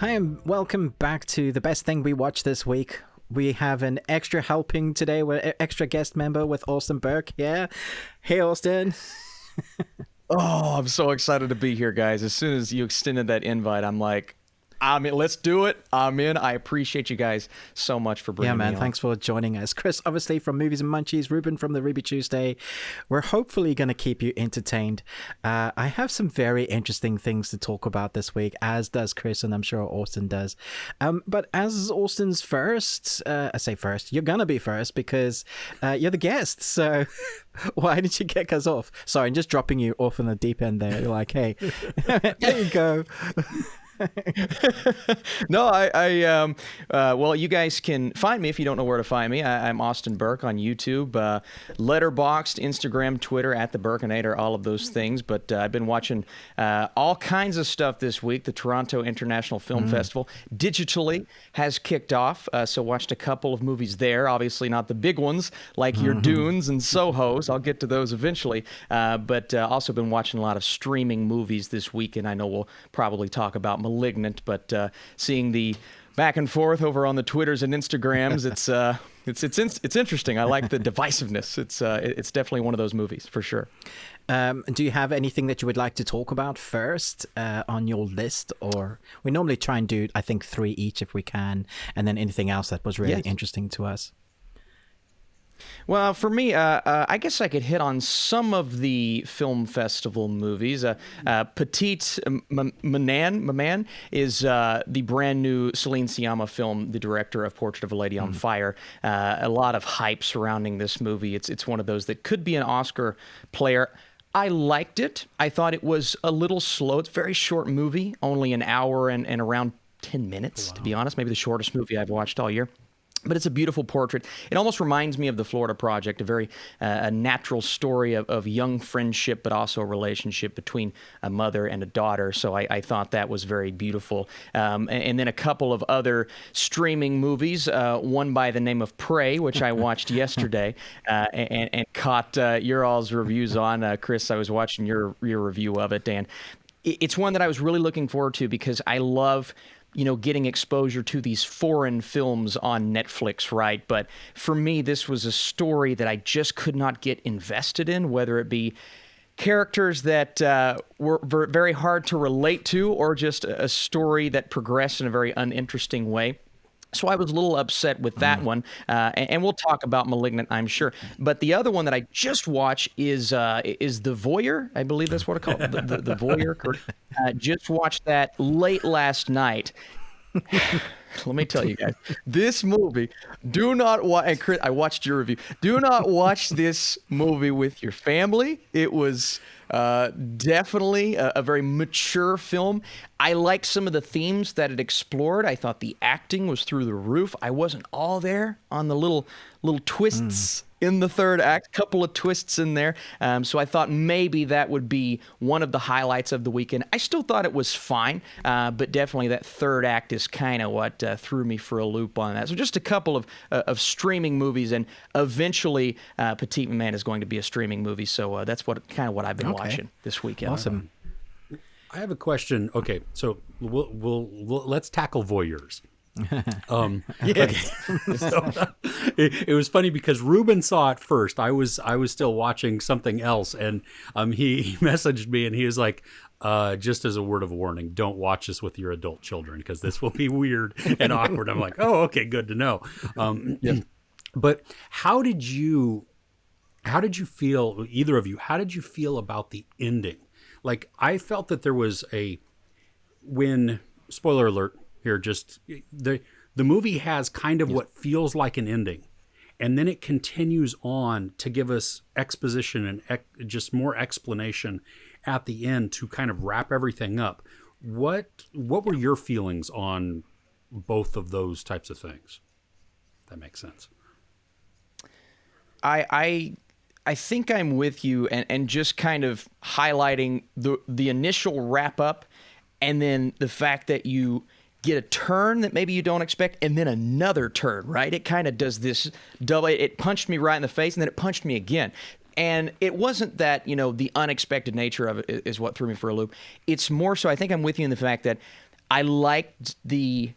Hi, and welcome back to the best thing we watched this week. We have an extra helping today with an extra guest member with Austin Burke here. Hey, Austin. Oh, I'm so excited to be here, guys. As soon as you extended that invite, I'm like, I'm in. Let's do it. I'm in. I appreciate you guys so much for bringing me on. Thanks for joining us. Chris, obviously, from Movies and Munchies. Ruben from the Ruby Tuesday. We're hopefully going to keep you entertained. I have some very interesting things to talk about this week, as does Chris, and I'm sure Austin does. But as Austin's first, I say first, you're going to be first because you're the guest. So why did you kick us off? Sorry, I'm just dropping you off in the deep end there. You're like, hey, there you go. No, well, you guys can find me if you don't know where to find me. I'm Austin Burke on YouTube, Letterboxd, Instagram, Twitter, at the Burkinator, all of those things. But I've been watching all kinds of stuff this week. The Toronto International Film Festival digitally has kicked off, so watched a couple of movies there. Obviously not the big ones like your Dunes and Sohos. I'll get to those eventually. But also been watching a lot of streaming movies this week, and I know we'll probably talk about Malignant, but seeing the back and forth over on the Twitters and Instagrams, it's interesting. I like the divisiveness. It's definitely one of those movies for sure. Do you have anything that you would like to talk about first on your list? Or we normally try and do, I think, 3 each if we can, and then anything else that was really interesting to us. Well, for me, I guess I could hit on some of the film festival movies. Petite Maman is the brand new Celine Sciamma film, the director of Portrait of a Lady on Fire. A lot of hype surrounding this movie. It's one of those that could be an Oscar player. I liked it. I thought it was a little slow. It's a very short movie, only an hour and around 10 minutes, to be honest. Maybe the shortest movie I've watched all year. But it's a beautiful portrait. It almost reminds me of The Florida Project, a very a natural story of young friendship, but also a relationship between a mother and a daughter. So I thought that was very beautiful. And then a couple of other streaming movies, one by the name of Prey, which I watched yesterday and caught your all's reviews on. Chris, I was watching your review of it, and it's one that I was really looking forward to because I love getting exposure to these foreign films on Netflix, right? But for me, this was a story that I just could not get invested in, whether it be characters that were very hard to relate to or just a story that progressed in a very uninteresting way. So I was a little upset with that one, and we'll talk about Malignant, I'm sure. But the other one that I just watched is The Voyeur. I believe that's what it's called, the Voyeur. Just watched that late last night. Let me tell you guys, this movie, do not watch, and Chris, I watched your review, do not watch this movie with your family. It was definitely a very mature film. I liked some of the themes that it explored. I thought the acting was through the roof. I wasn't all there on the little twists in the third act, couple of twists in there. So I thought maybe that would be one of the highlights of the weekend. I still thought it was fine, but definitely that third act is kind of what threw me for a loop on that. So just a couple of streaming movies, and eventually Petite Maman is going to be a streaming movie. So that's what I've been watching this weekend. Awesome. I have a question. Okay, so we'll let's tackle Voyeurs. So, it was funny because Ruben saw it first. I was still watching something else, and he messaged me and he was like, just as a word of warning, don't watch this with your adult children because this will be weird and awkward. I'm like, oh, okay, good to know. But how did you feel, either of you, how did you feel about the ending? Like, I felt that there was spoiler alert here, just the movie has kind of what feels like an ending, and then it continues on to give us exposition and just more explanation at the end to kind of wrap everything up. What were your feelings on both of those types of things? If that makes sense. I think I'm with you, and just kind of highlighting the initial wrap up, and then the fact that you get a turn that maybe you don't expect, and then another turn, right? It kind of does this double. It punched me right in the face, and then it punched me again. And it wasn't that, the unexpected nature of it is what threw me for a loop. It's more so, I think I'm with you in the fact that I liked the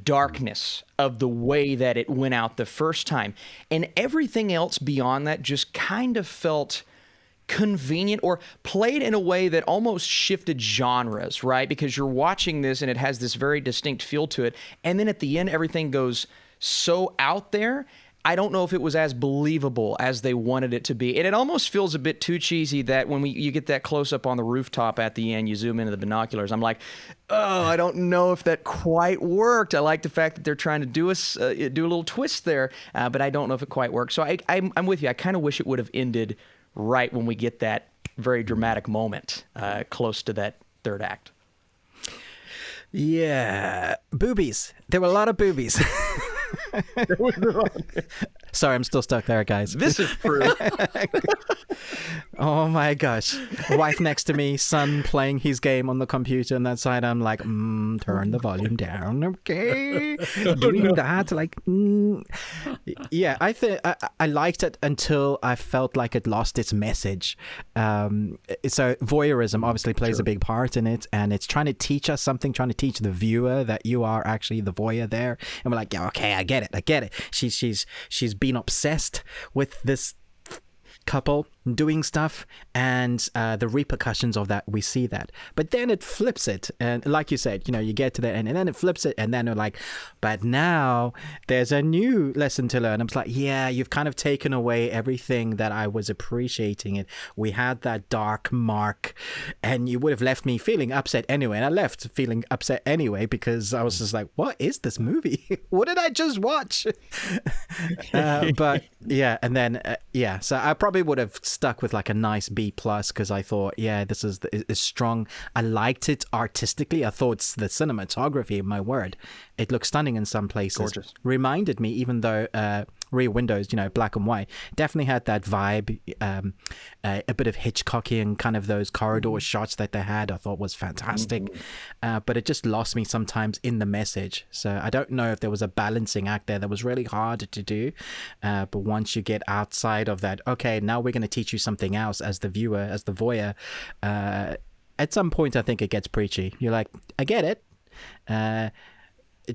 darkness of the way that it went out the first time. And everything else beyond that just kind of felt convenient or played in a way that almost shifted genres, right? Because you're watching this and it has this very distinct feel to it. And then at the end, everything goes so out there. I don't know if it was as believable as they wanted it to be. And it almost feels a bit too cheesy that when you get that close up on the rooftop at the end, you zoom into the binoculars. I'm like, oh, I don't know if that quite worked. I like the fact that they're trying to do a little twist there, but I don't know if it quite worked. So I'm with you. I kind of wish it would have ended right when we get that very dramatic moment close to that third act. Yeah. Boobies. There were a lot of boobies. Sorry, I'm still stuck there, guys. This is proof. Oh my gosh. Wife next to me, son playing his game on the computer on that side. I'm like, turn the volume down. Okay. Doing that. Like, yeah, I think I liked it until I felt like it lost its message. So voyeurism obviously plays a big part in it, and it's trying to teach us something, trying to teach the viewer that you are actually the voyeur there. And we're like, yeah, okay, I get it. She's been obsessed with this couple doing stuff, and the repercussions of that, we see that. But then it flips it, and like you said, you get to that end, and then it flips it, and then they're like, but now there's a new lesson to learn. I'm just like, yeah, you've kind of taken away everything that I was appreciating. It, we had that dark mark, and you would have left me feeling upset anyway, and I left feeling upset anyway, because I was just like, what is this movie? What did I just watch? But yeah, and then so I probably would have stuck with like a nice B+, because I thought, yeah, this is strong. I liked it artistically. I thought the cinematography, my word, it looked stunning in some places. Gorgeous. Reminded me, even though Rear Windows, black and white, definitely had that vibe, a bit of Hitchcockian kind of those corridor shots that they had. I thought was fantastic, but it just lost me sometimes in the message. So I don't know if there was a balancing act there that was really hard to do, but once you get outside of that, okay, now we're going to teach you something else as the viewer, as the voyeur, at some point I think it gets preachy. You're like, I get it.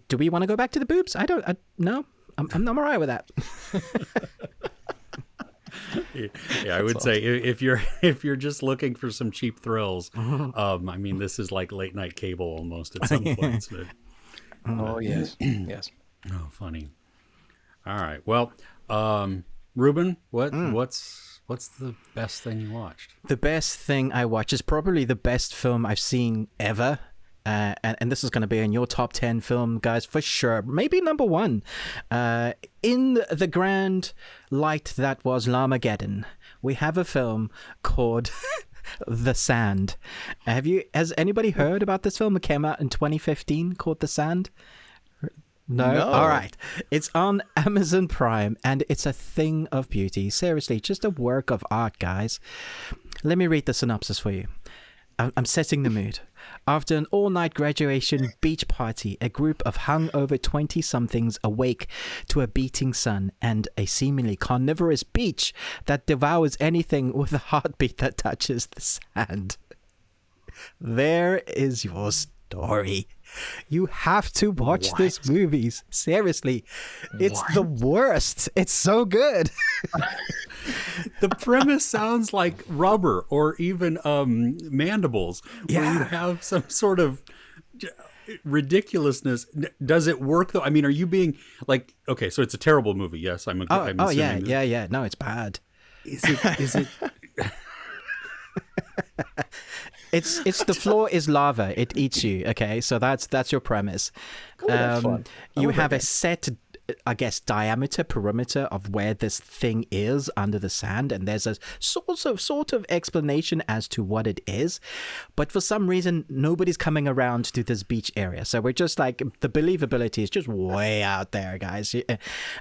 Do we want to go back to the boobs? No. I'm all right with that. Yeah, I would say if you're just looking for some cheap thrills, I mean, this is like late night cable almost at some points. But, oh yes, yes. Oh, funny. All right. Well, Ruben, what's the best thing you watched? The best thing I watched is probably the best film I've seen ever. And this is going to be in your top 10 film, guys, for sure. Maybe number one. In the grand light that was Larmageddon, we have a film called The Sand. Has anybody heard about this film? It came out in 2015 called The Sand. No? All right. It's on Amazon Prime, and it's a thing of beauty. Seriously, just a work of art, guys. Let me read the synopsis for you. I'm setting the mood. After an all-night graduation beach party, a group of hungover 20-somethings awake to a beating sun and a seemingly carnivorous beach that devours anything with a heartbeat that touches the sand. There is your story. You have to watch this movie. Seriously, it's the worst. It's so good. The premise sounds like Rubber or even Mandibles, where you have some sort of ridiculous's. Does it work though? I mean, are you being like, okay, so it's a terrible movie? Yes, I'm assuming. Yeah. No, it's bad. Is it? It's the floor is lava. It eats you. Okay, so that's your premise. Cool, that's fun. You have a set, I guess, diameter, perimeter of where this thing is under the sand, and there's a sort of explanation as to what it is, but for some reason nobody's coming around to this beach area, so we're just like, the believability is just way out there, guys.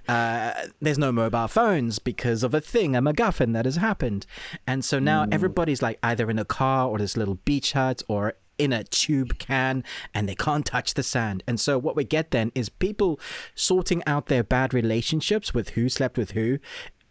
There's no mobile phones because of a MacGuffin that has happened, and so now everybody's like either in a car or this little beach hut or in a tube can, and they can't touch the sand. And so what we get then is people sorting out their bad relationships with who slept with who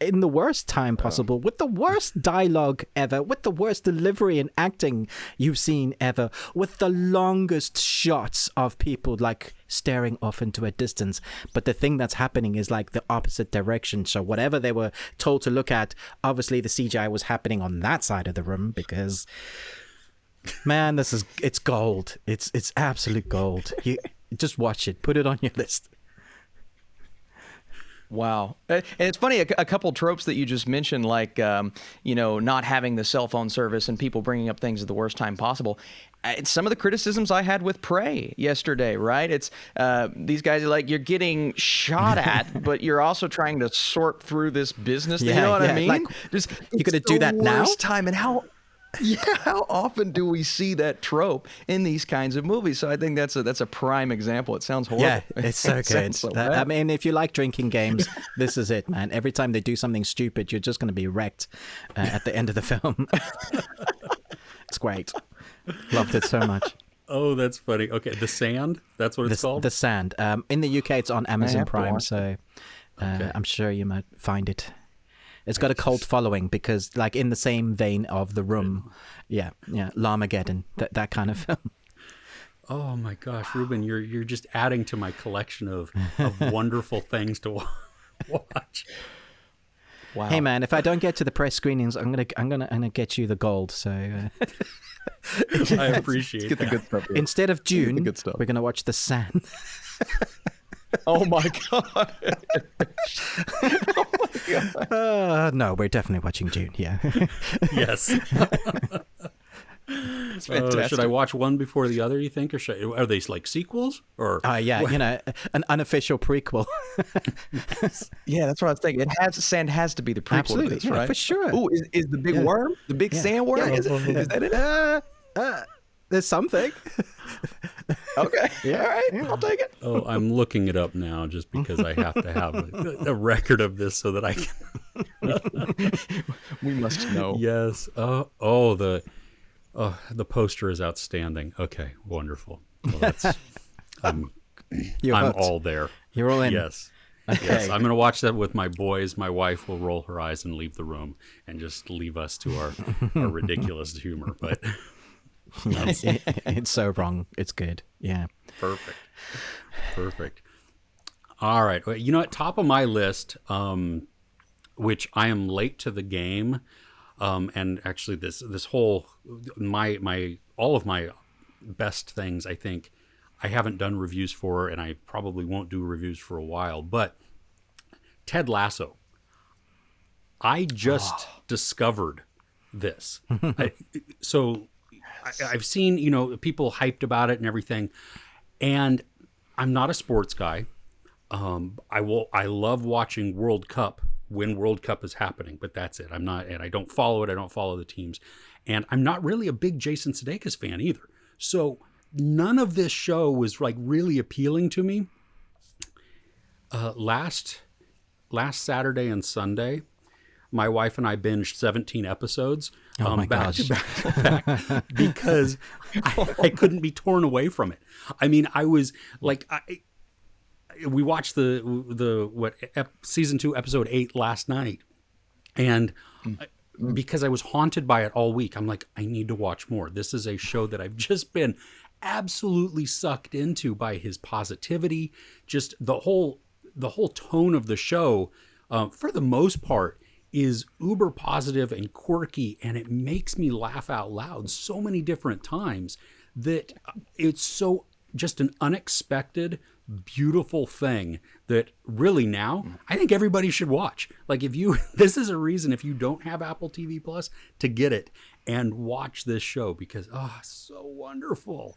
in the worst time possible, with the worst dialogue ever, with the worst delivery and acting you've seen ever, with the longest shots of people like staring off into a distance. But the thing that's happening is like the opposite direction. So whatever they were told to look at, obviously the CGI was happening on that side of the room because, man, it's gold. It's absolute gold. You just watch it. Put it on your list. Wow. And it's funny, a couple tropes that you just mentioned, like, not having the cell phone service and people bringing up things at the worst time possible. It's some of the criticisms I had with Prey yesterday, right? It's these guys are like, you're getting shot at, but you're also trying to sort through this business. You know what I mean? Like, just you're going to do that now? Time and how often do we see that trope in these kinds of movies? So I think that's a prime example. It sounds horrible. Yeah, it's so good. So I mean, if you like drinking games, this is it, man. Every time they do something stupid, you're just going to be wrecked at the end of the film. It's great. Loved it so much. Oh, that's funny. Okay, The Sand, that's what it's called? The Sand. In the UK, it's on Amazon Prime, so I'm sure you might find it. It's got a cult following because, like, in the same vein of The Room, Larmageddon, that kind of film. Oh my gosh, Ruben, you're just adding to my collection of wonderful things to watch. Wow. Hey man, if I don't get to the press screenings, I'm gonna get you the gold. So I appreciate Get the good stuff here. instead of June, good stuff. we're gonna watch The Sand. Oh my god. No, we're definitely watching June. Yeah. Yes. It's fantastic. Should I watch one before the other, you think? Or are they like sequels? Or Yeah, an unofficial prequel. Yeah, that's what I was thinking. Sand has to be the prequel Absolutely, to this, yeah, right? for sure. Ooh, is the big worm? The big sandworm? Is that it? There's something. Okay. Yeah. All right. I'll take it. Oh, I'm looking it up now just because I have to have a record of this so that I can. We must know. Yes. The poster is outstanding. Okay, wonderful. Well, that's I'm Hooked. all there. You're all in. Yes. Okay. Yes, I'm going to watch that with my boys. My wife will roll her eyes and leave the room and just leave us to our ridiculous humor. But It's so wrong. It's good. Yeah. Perfect. All right. Well, at top of my list, which I am late to the game, and actually this whole all of my best things, I think I haven't done reviews for, and I probably won't do reviews for a while. But Ted Lasso, I just discovered this. I've seen, people hyped about it and everything, and I'm not a sports guy. I love watching World Cup when World Cup is happening, but that's it. I'm not, and I don't follow it. I don't follow the teams, and I'm not really a big Jason Sudeikis fan either. So none of this show was like really appealing to me. Last Saturday and Sunday, my wife and I binged 17 episodes back to back because I couldn't be torn away from it. I mean, I was like, we watched season 2, episode 8 last night, and because I was haunted by it all week, I'm like, I need to watch more. This is a show that I've just been absolutely sucked into by his positivity, just the whole tone of the show, for the most part, is uber positive and quirky, and it makes me laugh out loud so many different times that it's so just an unexpected, beautiful thing that really now I think everybody should watch. Like, this is a reason, if you don't have Apple TV Plus, to get it and watch this show because so wonderful.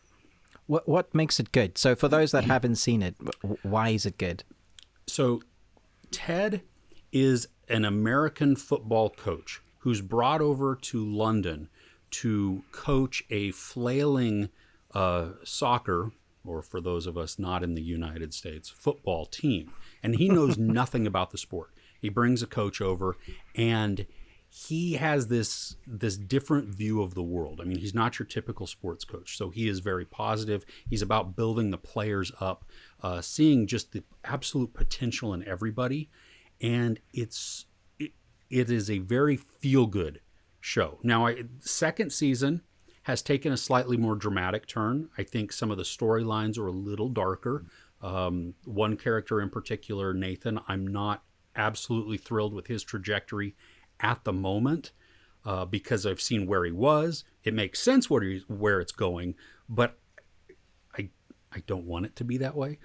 What makes it good? So for those that haven't seen it, why is it good? So Ted is an American football coach who's brought over to London to coach a flailing soccer, or for those of us not in the United States, football team. And he knows nothing about the sport. He brings a coach over, and he has this different view of the world. I mean, he's not your typical sports coach. So he is very positive. He's about building the players up, seeing just the absolute potential in everybody. And it is a very feel-good show. Now, second season has taken a slightly more dramatic turn. I think some of the storylines are a little darker. One character in particular, Nathan, I'm not absolutely thrilled with his trajectory at the moment because I've seen where he was. It makes sense where it's going, but I don't want it to be that way,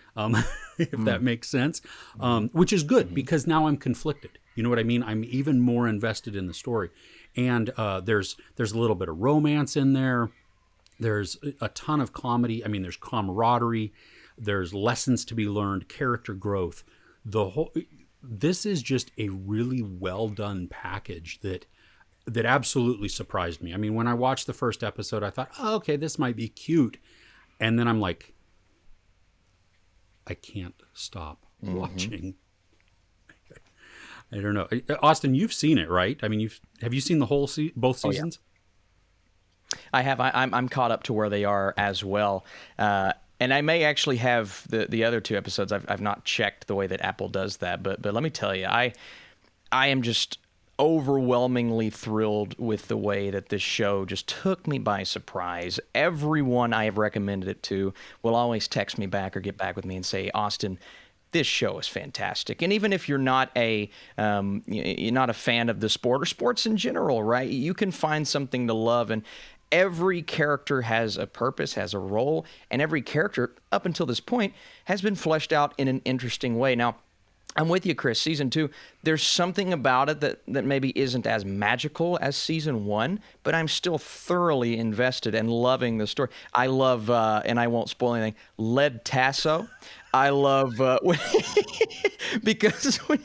if that makes sense, which is good because now I'm conflicted. You know what I mean? I'm even more invested in the story. And there's a little bit of romance in there. There's a ton of comedy. I mean, there's camaraderie. There's lessons to be learned, character growth. This is just a really well done package that absolutely surprised me. I mean, when I watched the first episode, I thought, oh, okay, this might be cute. And then I'm like, I can't stop watching. I don't know. Austin, you've seen it, right? I mean, have you seen the whole both seasons? Oh, yeah. I have. I'm caught up to where they are as well. And I may actually have the other two episodes. I've not checked the way that Apple does that, but let me tell you, I am just overwhelmingly thrilled with the way that this show just took me by surprise. Everyone I have recommended it to will always text me back or get back with me and say, Austin, this show is fantastic. And even if you're not a fan of the sport or sports in general, right, you can find something to love. And every character has a purpose, has a role, and every character up until this point has been fleshed out in an interesting way. Now, I'm with you, Chris. Season 2, there's something about it that maybe isn't as magical as season 1, but I'm still thoroughly invested and loving the story. I love, and I won't spoil anything, Led Tasso. I love because when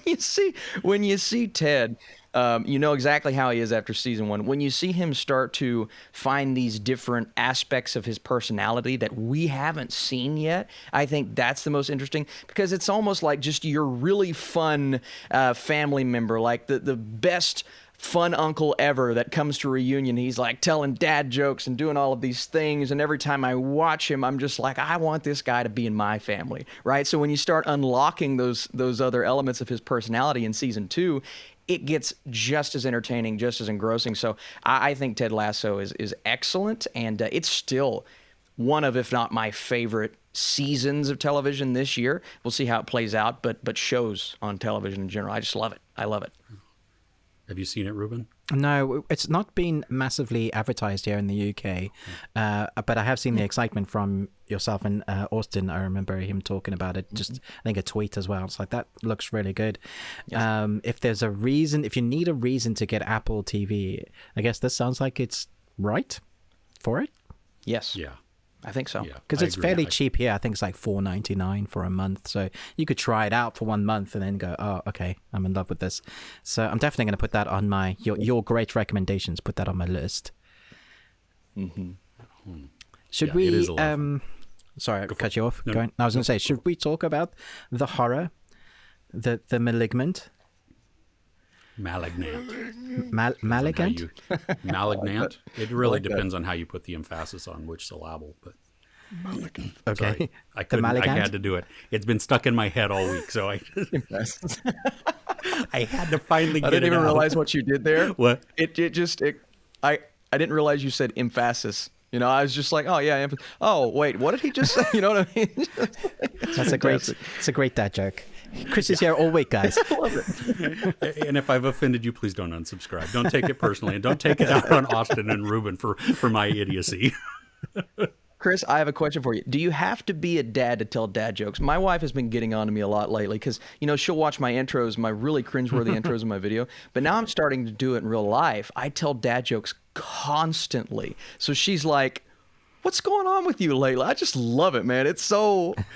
you see Ted, you know exactly how he is after season 1. When you see him start to find these different aspects of his personality that we haven't seen yet, I think that's the most interesting because it's almost like just your really fun family member, like the best fun uncle ever that comes to a reunion. He's like telling dad jokes and doing all of these things. And every time I watch him, I'm just like, I want this guy to be in my family, right? So when you start unlocking those other elements of his personality in season 2, it gets just as entertaining, just as engrossing. So I think Ted Lasso is excellent. And it's still one of, if not my favorite seasons of television this year. We'll see how it plays out, but shows on television in general, I just love it. I love it. Have you seen it, Ruben? No, it's not been massively advertised here in the UK, but I have seen the excitement from yourself and Austin. I remember him talking about it, just I think a tweet as well. It's like, that looks really good. Yes. If you need a reason to get Apple TV, I guess this sounds like it's right for it. Yes. Yeah. I think so. Because it's fairly cheap here. I think it's like $4.99 for a month. So you could try it out for 1 month and then go, oh, okay, I'm in love with this. So I'm definitely going to put that on my your great recommendations. Put that on my list. Mm-hmm. Should we? Sorry, I cut you off. No. I was going to say, should we talk about the horror, the Malignant? Malignant. Malignant? Malignant. It really depends on how you put the emphasis on which syllable, but Malignant. Okay. Sorry, I couldn't. I had to do it. It's been stuck in my head all week, so I had to finally get it out. I didn't even realize what you did there. What? I didn't realize you said emphasis. You know, I was just like, oh yeah, oh wait, what did he just say? You know what I mean? It's a great dad joke. Chris is here all week, guys. I love it. And if I've offended you, please don't unsubscribe. Don't take it personally, and don't take it out on Austin and Ruben for my idiocy. Chris, I have a question for you. Do you have to be a dad to tell dad jokes? My wife has been getting on to me a lot lately because, you know, she'll watch my intros, my really cringeworthy intros in my video. But now I'm starting to do it in real life. I tell dad jokes constantly. So she's like, what's going on with you lately? I just love it, man. I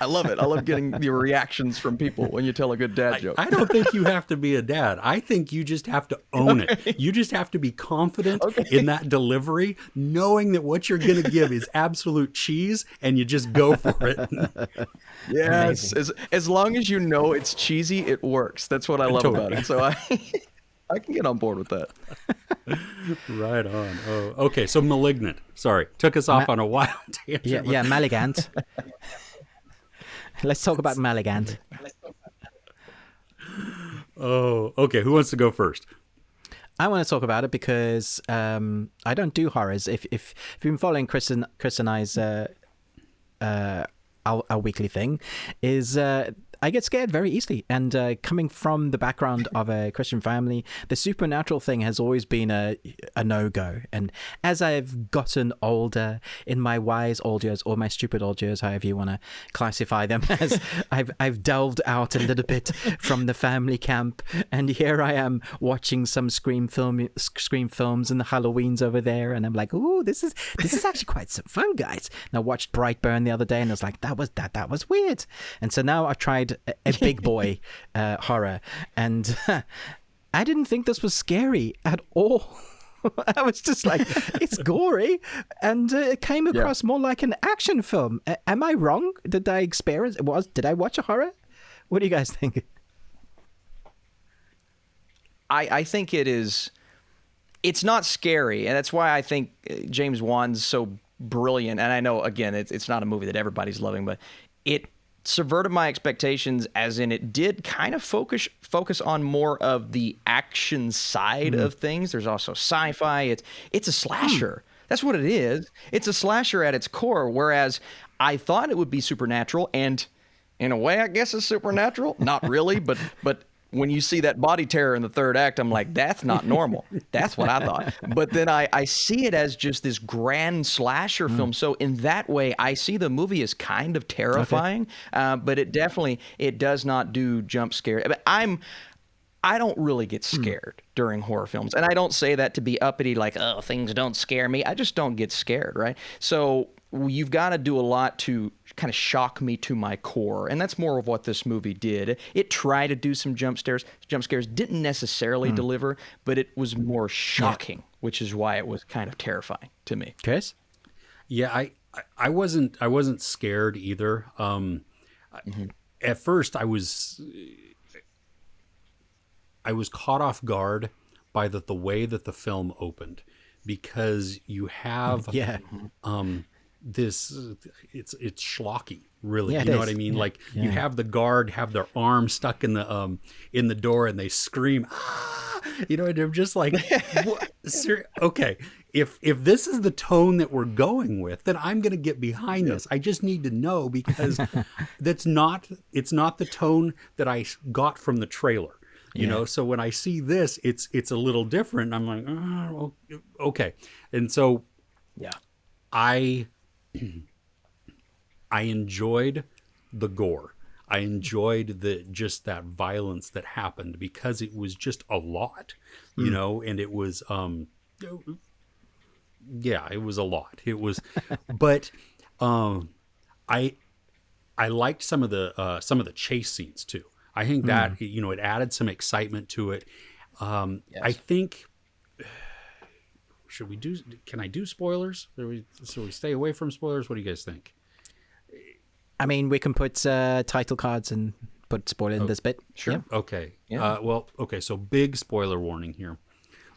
love it. I love getting the reactions from people when you tell a good dad joke. I don't think you have to be a dad. I think you just have to own it. You just have to be confident in that delivery, knowing that what you're going to give is absolute cheese, and you just go for it. Yes. As long as you know it's cheesy, it works. That's what I love about it. So I can get on board with that. Right on. Oh, okay. So Malignant. Sorry, took us off on a wild tangent. Yeah, Malignant. Let's talk about Malignant. Oh, okay. Who wants to go first? I want to talk about it because I don't do horrors. If you've been following Chris and I's our weekly thing, is I get scared very easily. And coming from the background of a Christian family, the supernatural thing has always been a no-go. And as I've gotten older, in my wise old years, or my stupid old years, however you want to classify them, as I've delved out a little bit from the family camp, and here I am watching some Scream films and the Halloweens over there, and I'm like, ooh, this is actually quite some fun, guys. And I watched Brightburn the other day, and I was like, that was weird. And so now I tried a big boy horror, and I didn't think this was scary at all. I was just like, it's gory, and it came across more like an action film. Am I wrong? Did I watch a horror? What do you guys think? I think it's not scary, and that's why I think James Wan's so brilliant. And I know, again, it's not a movie that everybody's loving, but it subverted my expectations, as in it did kind of focus on more of the action side of things. There's also sci-fi. It's a slasher. That's what it is. It's a slasher at its core, whereas I thought it would be supernatural, and in a way I guess it's supernatural. Not really, but when you see that body terror in the third act, I'm like, that's not normal. That's what I thought. But then I see it as just this grand slasher film. So in that way, I see the movie as kind of terrifying, but it does not do jump scare. But I don't really get scared during horror films. And I don't say that to be uppity, like, oh, things don't scare me. I just don't get scared, right? So you've got to do a lot to kind of shock me to my core, and that's more of what this movie did. It tried to do some jump scares, didn't necessarily deliver, but it was more shocking, which is why it was kind of terrifying to me. Chris? Yeah, I wasn't scared either. At first, I was caught off guard by the way that the film opened, because you have this it's schlocky, really. You know what I mean? Like you have the guard have their arm stuck in the door, and they scream, ah! You know, and I'm just like, what? Okay, if this is the tone that we're going with, then I'm going to get behind this. I just need to know, because it's not the tone that I got from the trailer. You know, so when I see this, it's a little different. I'm like, oh, okay. And so I enjoyed the gore. I enjoyed that violence that happened, because it was just a lot, you know, and it was it was a lot. It was, but I liked some of the chase scenes too. I think that, you know, it added some excitement to it. I think, can I do spoilers? So we stay away from spoilers? What do you guys think? I mean, we can put title cards and put spoiler in this bit. Sure. Yeah. Okay. Yeah. Okay. So big spoiler warning here.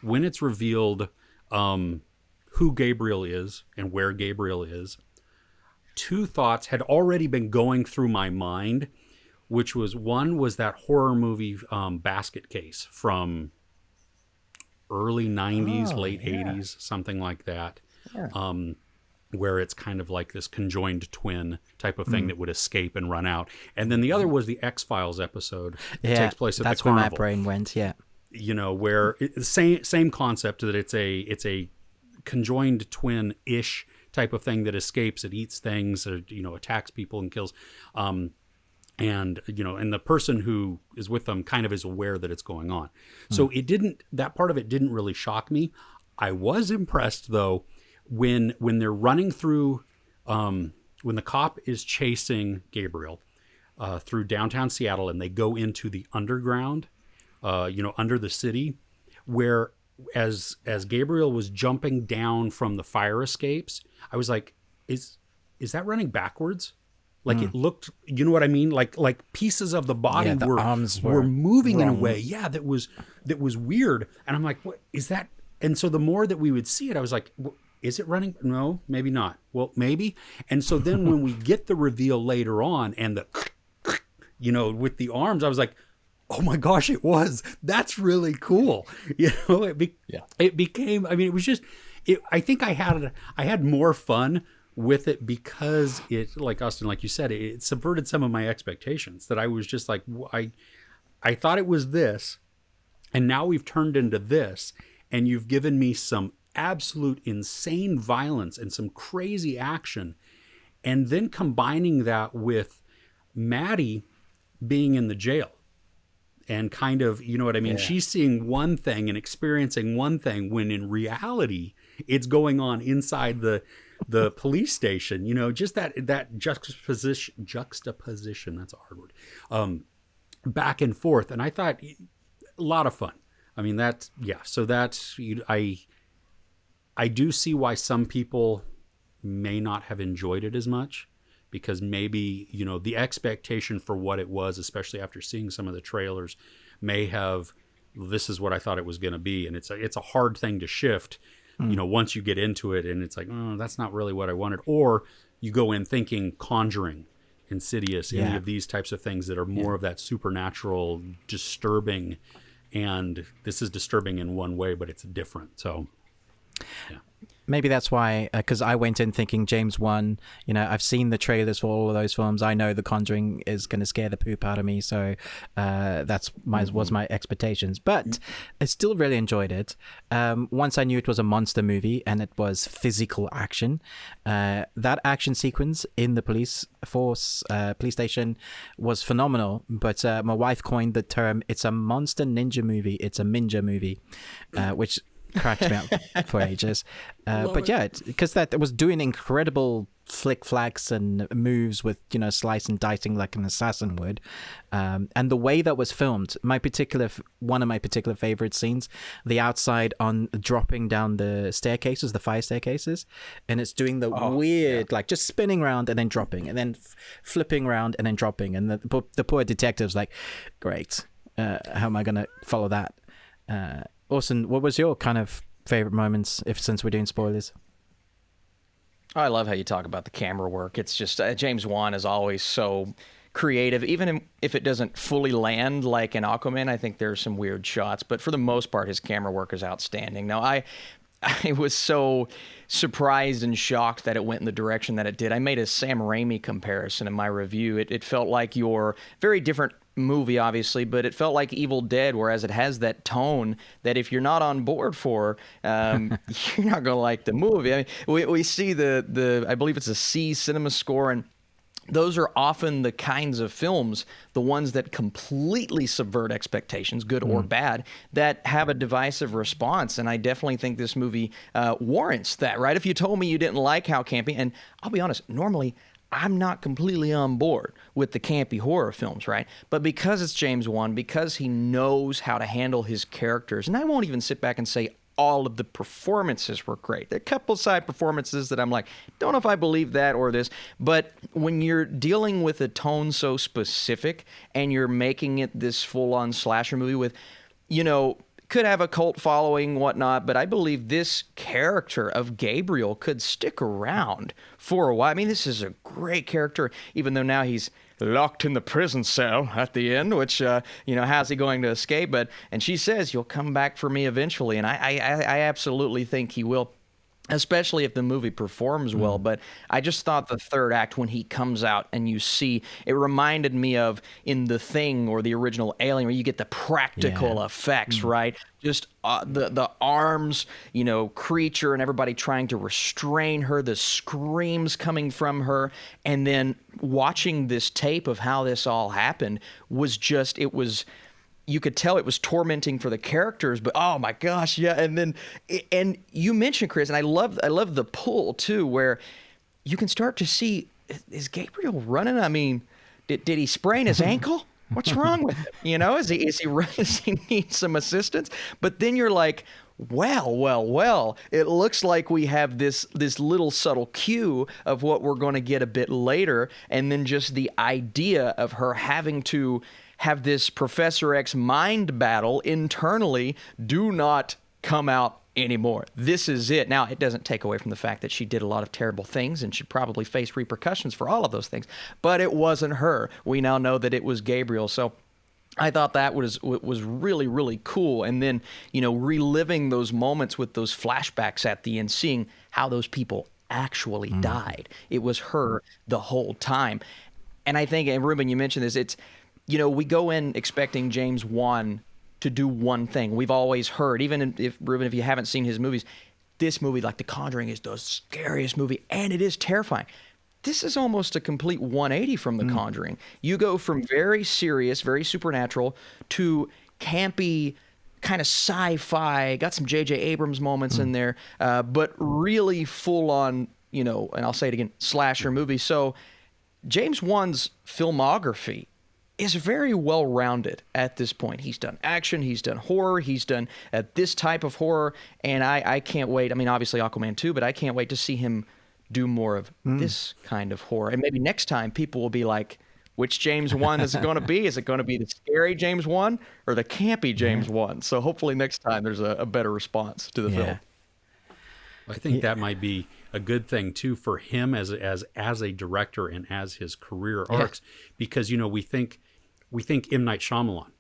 When it's revealed who Gabriel is and where Gabriel is, two thoughts had already been going through my mind, which was, one was that horror movie Basket Case from early 90s, late 80s, something like that, where it's kind of like this conjoined twin type of thing that would escape and run out. And then the other was the X-Files episode that takes place at the carnival. That's where my brain went, You know, where same concept, that it's a conjoined twin-ish type of thing that escapes, it eats things, or, you know, attacks people and kills. And, you know, and the person who is with them kind of is aware that it's going on. So that part of it didn't really shock me. I was impressed, though, when they're running through, when the cop is chasing Gabriel through downtown Seattle, and they go into the underground, you know, under the city, where as Gabriel was jumping down from the fire escapes, I was like, is that running backwards? Like it looked, you know what I mean? Like pieces of the body were moving wrong in a way, that was weird. And I'm like, what is that? And so the more that we would see it, I was like, is it running? No, maybe not. Well, maybe. And so then when we get the reveal later on, and the, you know, with the arms, I was like, oh my gosh, it was. That's really cool. It became, I mean, it was just, I think I had more fun with it because it, like Austin, like you said, it subverted some of my expectations that I was just like, I thought it was this, and now we've turned into this, and you've given me some absolute insane violence and some crazy action. And then combining that with Maddie being in the jail and kind of, you know what I mean? Yeah. She's seeing one thing and experiencing one thing when in reality it's going on inside the police station, you know, just that juxtaposition, that's a hard word, back and forth. And I thought a lot of fun. I mean, I do see why some people may not have enjoyed it as much, because maybe, you know, the expectation for what it was, especially after seeing some of the trailers, may have, this is what I thought it was going to be. And it's a hard thing to shift, you know, once you get into it and it's like, oh, that's not really what I wanted. Or you go in thinking Conjuring, Insidious, any of these types of things that are more of that supernatural, disturbing, and this is disturbing in one way, but it's different. So, yeah. Maybe that's why, because I went in thinking James Wan, you know, I've seen the trailers for all of those films. I know The Conjuring is going to scare the poop out of me. So was my expectations. But I still really enjoyed it. Once I knew it was a monster movie and it was physical action, that action sequence in the police station was phenomenal. But my wife coined the term, it's a monster ninja movie. It's a ninja movie, which cracked me up for ages. But yeah, because that was doing incredible flick flacks and moves with, you know, slice and dicing like an assassin would. And the way that was filmed, one of my particular favorite scenes, the outside on dropping down the staircases, the fire staircases, and it's doing the weird, like just spinning around and then dropping and then flipping around and then dropping. And the poor detective's like, great, how am I going to follow that? Austin, what was your kind of favorite moments, since we're doing spoilers? I love how you talk about the camera work. It's just James Wan is always so creative, even if it doesn't fully land like in Aquaman. I think there's some weird shots, but for the most part, his camera work is outstanding. Now, I was so surprised and shocked that it went in the direction that it did. I made a Sam Raimi comparison in my review. It felt like your very different movie, obviously, but it felt like Evil Dead, whereas it has that tone that if you're not on board for, you're not going to like the movie. I mean, we see the I believe it's a C cinema score, and those are often the kinds of films, the ones that completely subvert expectations, good or bad, that have a divisive response. And I definitely think this movie warrants that, right? If you told me you didn't like how campy, and I'll be honest, normally I'm not completely on board with the campy horror films, right? But because it's James Wan, because he knows how to handle his characters, and I won't even sit back and say all of the performances were great. There are a couple side performances that I'm like, don't know if I believe that or this. But when you're dealing with a tone so specific and you're making it this full-on slasher movie with, you know, could have a cult following, whatnot, but I believe this character of Gabriel could stick around for a while. I mean, this is a great character, even though now he's locked in the prison cell at the end, which, you know, how's he going to escape? And she says, you'll come back for me eventually, and I absolutely think he will, especially if the movie performs well. But I just thought the third act, when he comes out and you see, it reminded me of in The Thing or the original Alien, where you get the practical effects, right? Just the arms, you know, creature and everybody trying to restrain her, the screams coming from her, and then watching this tape of how this all happened was just, you could tell it was tormenting for the characters, but oh my gosh, yeah. And you mentioned, Chris, and I love the pull too, where you can start to see, is Gabriel running? I mean, did he sprain his ankle? What's wrong with him? You know, is he running? Does he need some assistance? But then you're like, well, it looks like we have this little subtle cue of what we're going to get a bit later, and then just the idea of her having to have this Professor X mind battle internally. Do not come out anymore. This is it. Now, it doesn't take away from the fact that she did a lot of terrible things and should probably face repercussions for all of those things, but it wasn't her. We now know that it was Gabriel. So I thought that was really, really cool. And then, reliving those moments with those flashbacks at the end, seeing how those people actually died. It was her the whole time. And I think, and Ruben, you mentioned this, it's, we go in expecting James Wan to do one thing. We've always heard, even if, Ruben, if you haven't seen his movies, this movie, like The Conjuring, is the scariest movie, and it is terrifying. This is almost a complete 180 from The Conjuring. You go from very serious, very supernatural, to campy, kind of sci-fi, got some J.J. Abrams moments in there, but really full-on, and I'll say it again, slasher movie. So James Wan's filmography is very well-rounded at this point. He's done action, he's done horror, he's done this type of horror, and I can't wait. I mean, obviously Aquaman 2, but I can't wait to see him do more of this kind of horror. And maybe next time people will be like, which James Wan is it going to be? Is it going to be the scary James Wan or the campy James Wan? So hopefully next time there's a better response to the film. I think that might be a good thing too for him as a director and as his career arcs, because we think M. Night Shyamalan,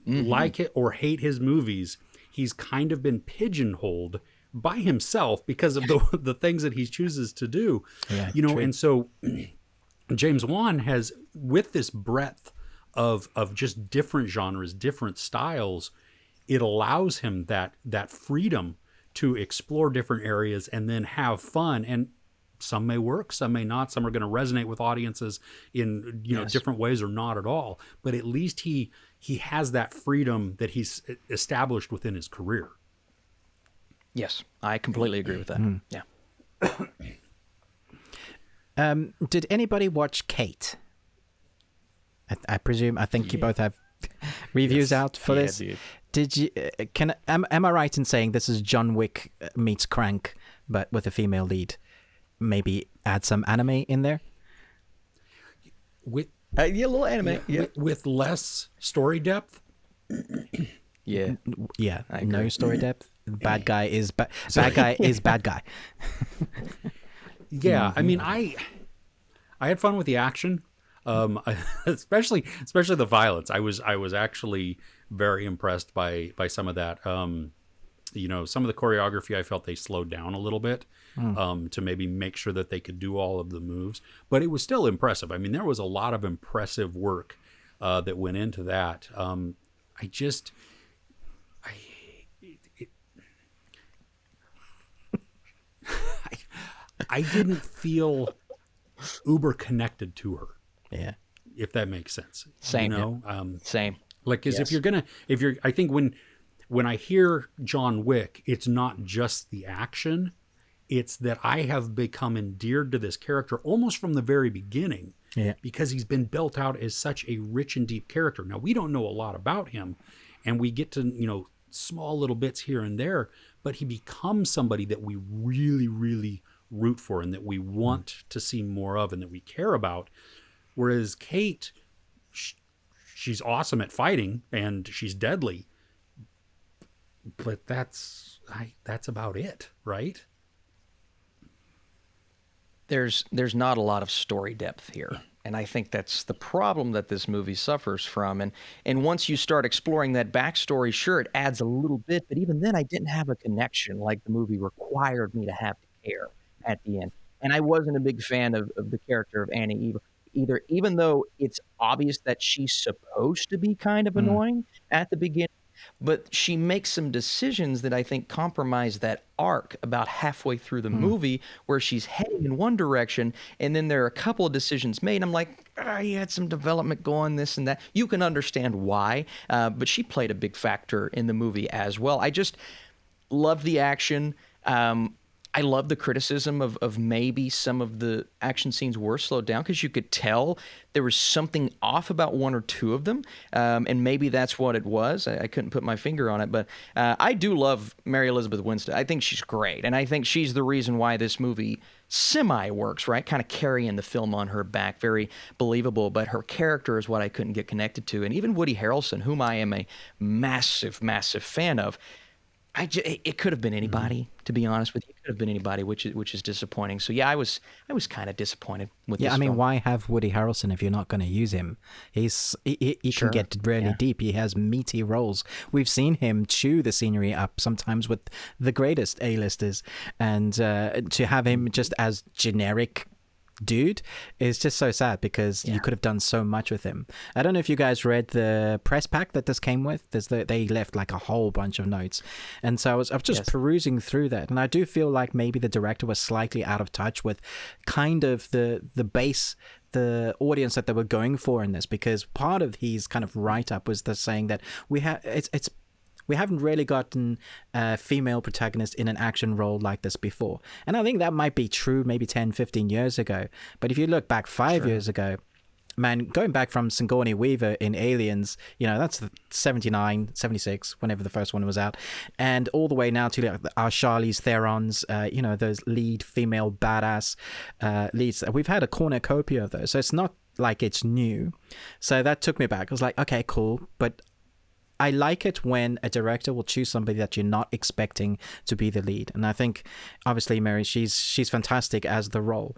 like it or hate his movies, he's kind of been pigeonholed by himself because of the things that he chooses to do. True. And so James Wan has, with this breadth of just different genres, different styles, it allows him that freedom to explore different areas and then have fun. And some may work, some may not. Some are going to resonate with audiences in different ways or not at all. But at least he has that freedom that he's established within his career. Yes, I completely agree with that. Yeah. Did anybody watch Kate? I presume. I think you both have reviews out for this. Dude. Did you? Am I right in saying this is John Wick meets Crank, but with a female lead? Maybe add some anime in there. With a little anime. With less story depth. Yeah. No story depth. Bad guy is bad guy. Yeah, I mean, I had fun with the action, especially the violence. I was actually very impressed by some of that. Some of the choreography, I felt they slowed down a little bit to maybe make sure that they could do all of the moves, but it was still impressive. I mean, there was a lot of impressive work that went into that. I didn't feel uber connected to her. Yeah. If that makes sense. Same. Same. Like, as I think when I hear John Wick, it's not just the action, it's that I have become endeared to this character almost from the very beginning. Yeah. Because he's been built out as such a rich and deep character. Now, we don't know a lot about him, and we get to, small little bits here and there, but he becomes somebody that we really, really root for and that we want to see more of and that we care about. Whereas Kate, she's awesome at fighting and she's deadly, but that's about it, right? There's not a lot of story depth here. And I think that's the problem that this movie suffers from. And once you start exploring that backstory, sure, it adds a little bit, but even then I didn't have a connection like the movie required me to have to care at the end. And I wasn't a big fan of the character of Annie either, even though it's obvious that she's supposed to be kind of annoying at the beginning. But she makes some decisions that I think compromise that arc about halfway through the movie, where she's heading in one direction, and then there are a couple of decisions made. I'm like, you had some development going, this and that. You can understand why, but she played a big factor in the movie as well. I just loved the action. I love the criticism of maybe some of the action scenes were slowed down because you could tell there was something off about one or two of them, and maybe that's what it was. I couldn't put my finger on it, but I do love Mary Elizabeth Winstead. I think she's great, and I think she's the reason why this movie semi-works, right? Kind of carrying the film on her back, very believable, but her character is what I couldn't get connected to. And even Woody Harrelson, whom I am a massive, massive fan of, It could have been anybody, to be honest with you. It could have been anybody, which is disappointing. So yeah, I was kind of disappointed with this I mean, film. why have Woody Harrelson if you're not going to use him? He Sure. can get really Yeah. deep. He has meaty roles. We've seen him chew the scenery up sometimes with the greatest A-listers, and to have him just as generic dude is just so sad because you could have done so much with him. I don't know if you guys read the press pack that this came with. They left like a whole bunch of notes, and so I was just perusing through that, and I do feel like maybe the director was slightly out of touch with kind of the base, the audience that they were going for in this, because part of his kind of write-up was the saying that we haven't really gotten a female protagonist in an action role like this before. And I think that might be true maybe 10, 15 years ago. But if you look back 5 years ago, man, going back from Sigourney Weaver in Aliens, that's 79, 76, whenever the first one was out, and all the way now to our Charlize Therons, those lead female badass leads. We've had a cornucopia of those, so it's not like it's new. So that took me back. I was like, okay, cool, but I like it when a director will choose somebody that you're not expecting to be the lead. And I think, obviously, Mary, she's fantastic as the role.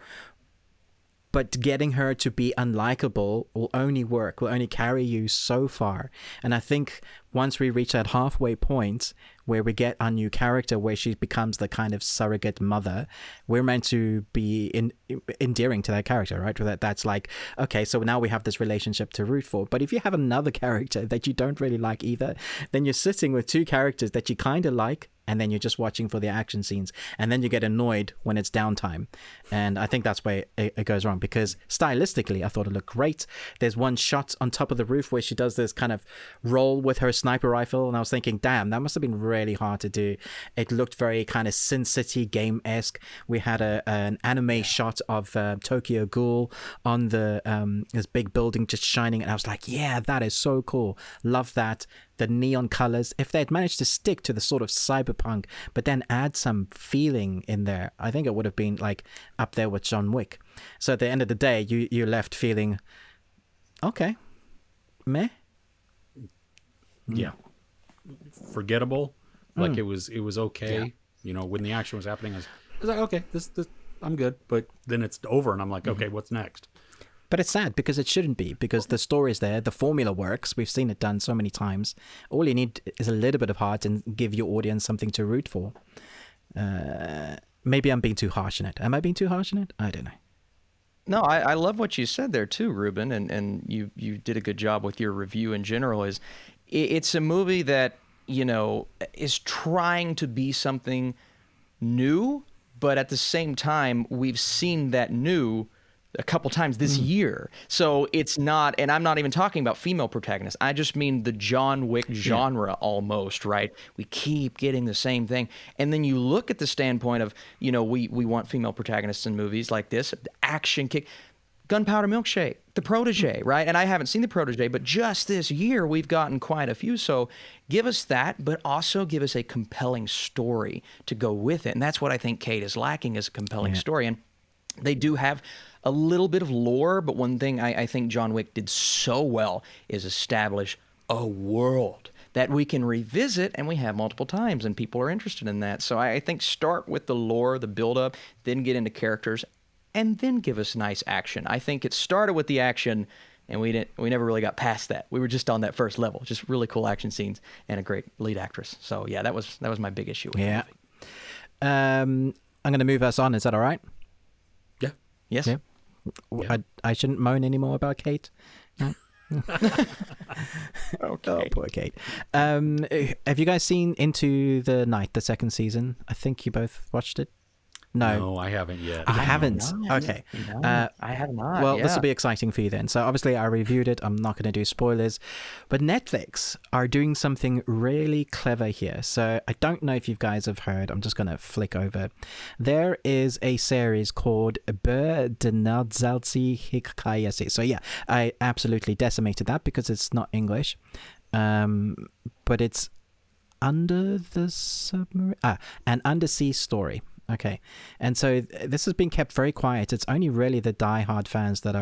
But getting her to be unlikable will only carry you so far. And I think once we reach that halfway point where we get our new character, where she becomes the kind of surrogate mother, we're meant to be endearing to that character, right? That's like, okay, so now we have this relationship to root for. But if you have another character that you don't really like either, then you're sitting with two characters that you kind of like, and then you're just watching for the action scenes, and then you get annoyed when it's downtime. And I think that's where it goes wrong, because stylistically I thought it looked great. There's one shot on top of the roof where she does this kind of roll with her sniper rifle, and I was thinking, damn, that must have been really hard to do. It looked very kind of Sin City game-esque. We had an anime shot of Tokyo Ghoul on the this big building just shining, and I was like, yeah, that is so cool. Love that. The neon colors, if they had managed to stick to the sort of cyberpunk, but then add some feeling in there, I think it would have been like up there with John Wick. So at the end of the day, you're left feeling, okay, meh. Yeah, forgettable. Like it was okay. When the action was happening, I was like, okay, this I'm good. But then it's over, and I'm like, okay, what's next? But it's sad because it shouldn't be, because the story's there, the formula works, we've seen it done so many times. All you need is a little bit of heart and give your audience something to root for. Maybe I'm being too harsh on it. Am I being too harsh on it? I don't know. No, I love what you said there too, Ruben, and you did a good job with your review in general. It's a movie that, is trying to be something new, but at the same time, we've seen that new a couple times this year. So it's not, and I'm not even talking about female protagonists. I just mean the John Wick genre almost, right? We keep getting the same thing. And then you look at the standpoint of, we want female protagonists in movies like this, action kick, Gunpowder Milkshake, The Protege, right? And I haven't seen The Protege, but just this year we've gotten quite a few. So give us that, but also give us a compelling story to go with it. And that's what I think Kate is lacking, is a compelling story. And they do have a little bit of lore, but one thing I think John Wick did so well is establish a world that we can revisit, and we have multiple times, and people are interested in that. So I think start with the lore, the build-up, then get into characters, and then give us nice action. I think it started with the action, and we never really got past that. We were just on that first level, just really cool action scenes and a great lead actress. So yeah, that was my big issue with the movie. I'm going to move us on. Is that all right? Yeah. Yes. Yeah. I shouldn't moan anymore about Kate. No? Okay. Oh, poor Kate. Have you guys seen Into the Night, the second season? I think you both watched it. No, I haven't yet. I haven't. Okay. No, I have not. Well, this will be exciting for you then. So obviously I reviewed it. I'm not going to do spoilers. But Netflix are doing something really clever here. So I don't know if you guys have heard. I'm just going to flick over. There is a series called Bernardsalzi Hikayase. So yeah, I absolutely decimated that because it's not English. But it's Under the Submarine. An Undersea Story. Okay, and so this has been kept very quiet. It's only really the die-hard fans that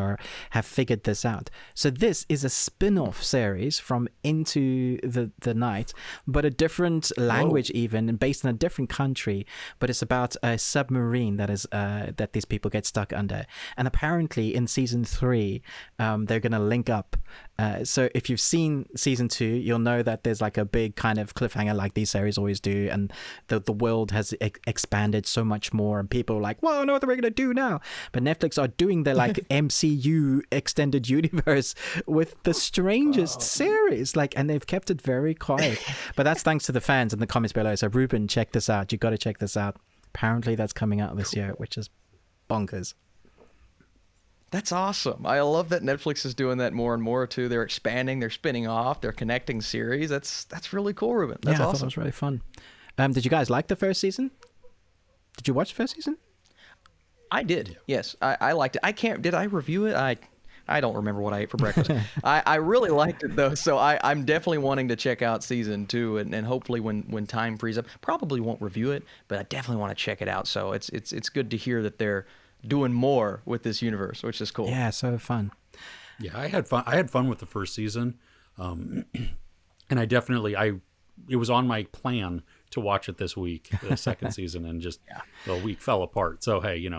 have figured this out. So this is a spin-off series from Into the Night, but a different language even, and based in a different country. But it's about a submarine that these people get stuck under. And apparently in season 3, they're going to link up. So if you've seen season 2, you'll know that there's like a big kind of cliffhanger like these series always do, and the world has expanded so much more, and people are like, whoa, no, what are we gonna do now? But Netflix are doing their like MCU extended universe with the strangest series, like, and they've kept it very quiet. But that's thanks to the fans in the comments below. So Ruben, check this out. You got to check this out. Apparently that's coming out this year, which is bonkers. That's awesome. I love that Netflix is doing that more and more too. They're expanding, they're spinning off, they're connecting series. That's really cool, Ruben. That's awesome. I awesome. thought it was really fun. Did you guys like the first season? Did you watch the first season? I did. Yes, I liked it. Did I review it? I don't remember what I ate for breakfast. I really liked it though, so I'm definitely wanting to check out season 2, and hopefully when time frees up, probably won't review it, but I definitely want to check it out. So it's good to hear that they're doing more with this universe, which is cool. Yeah, so fun. Yeah, I had fun with the first season, and it was on my plan to watch it this week, the second season, and just the week fell apart. So hey,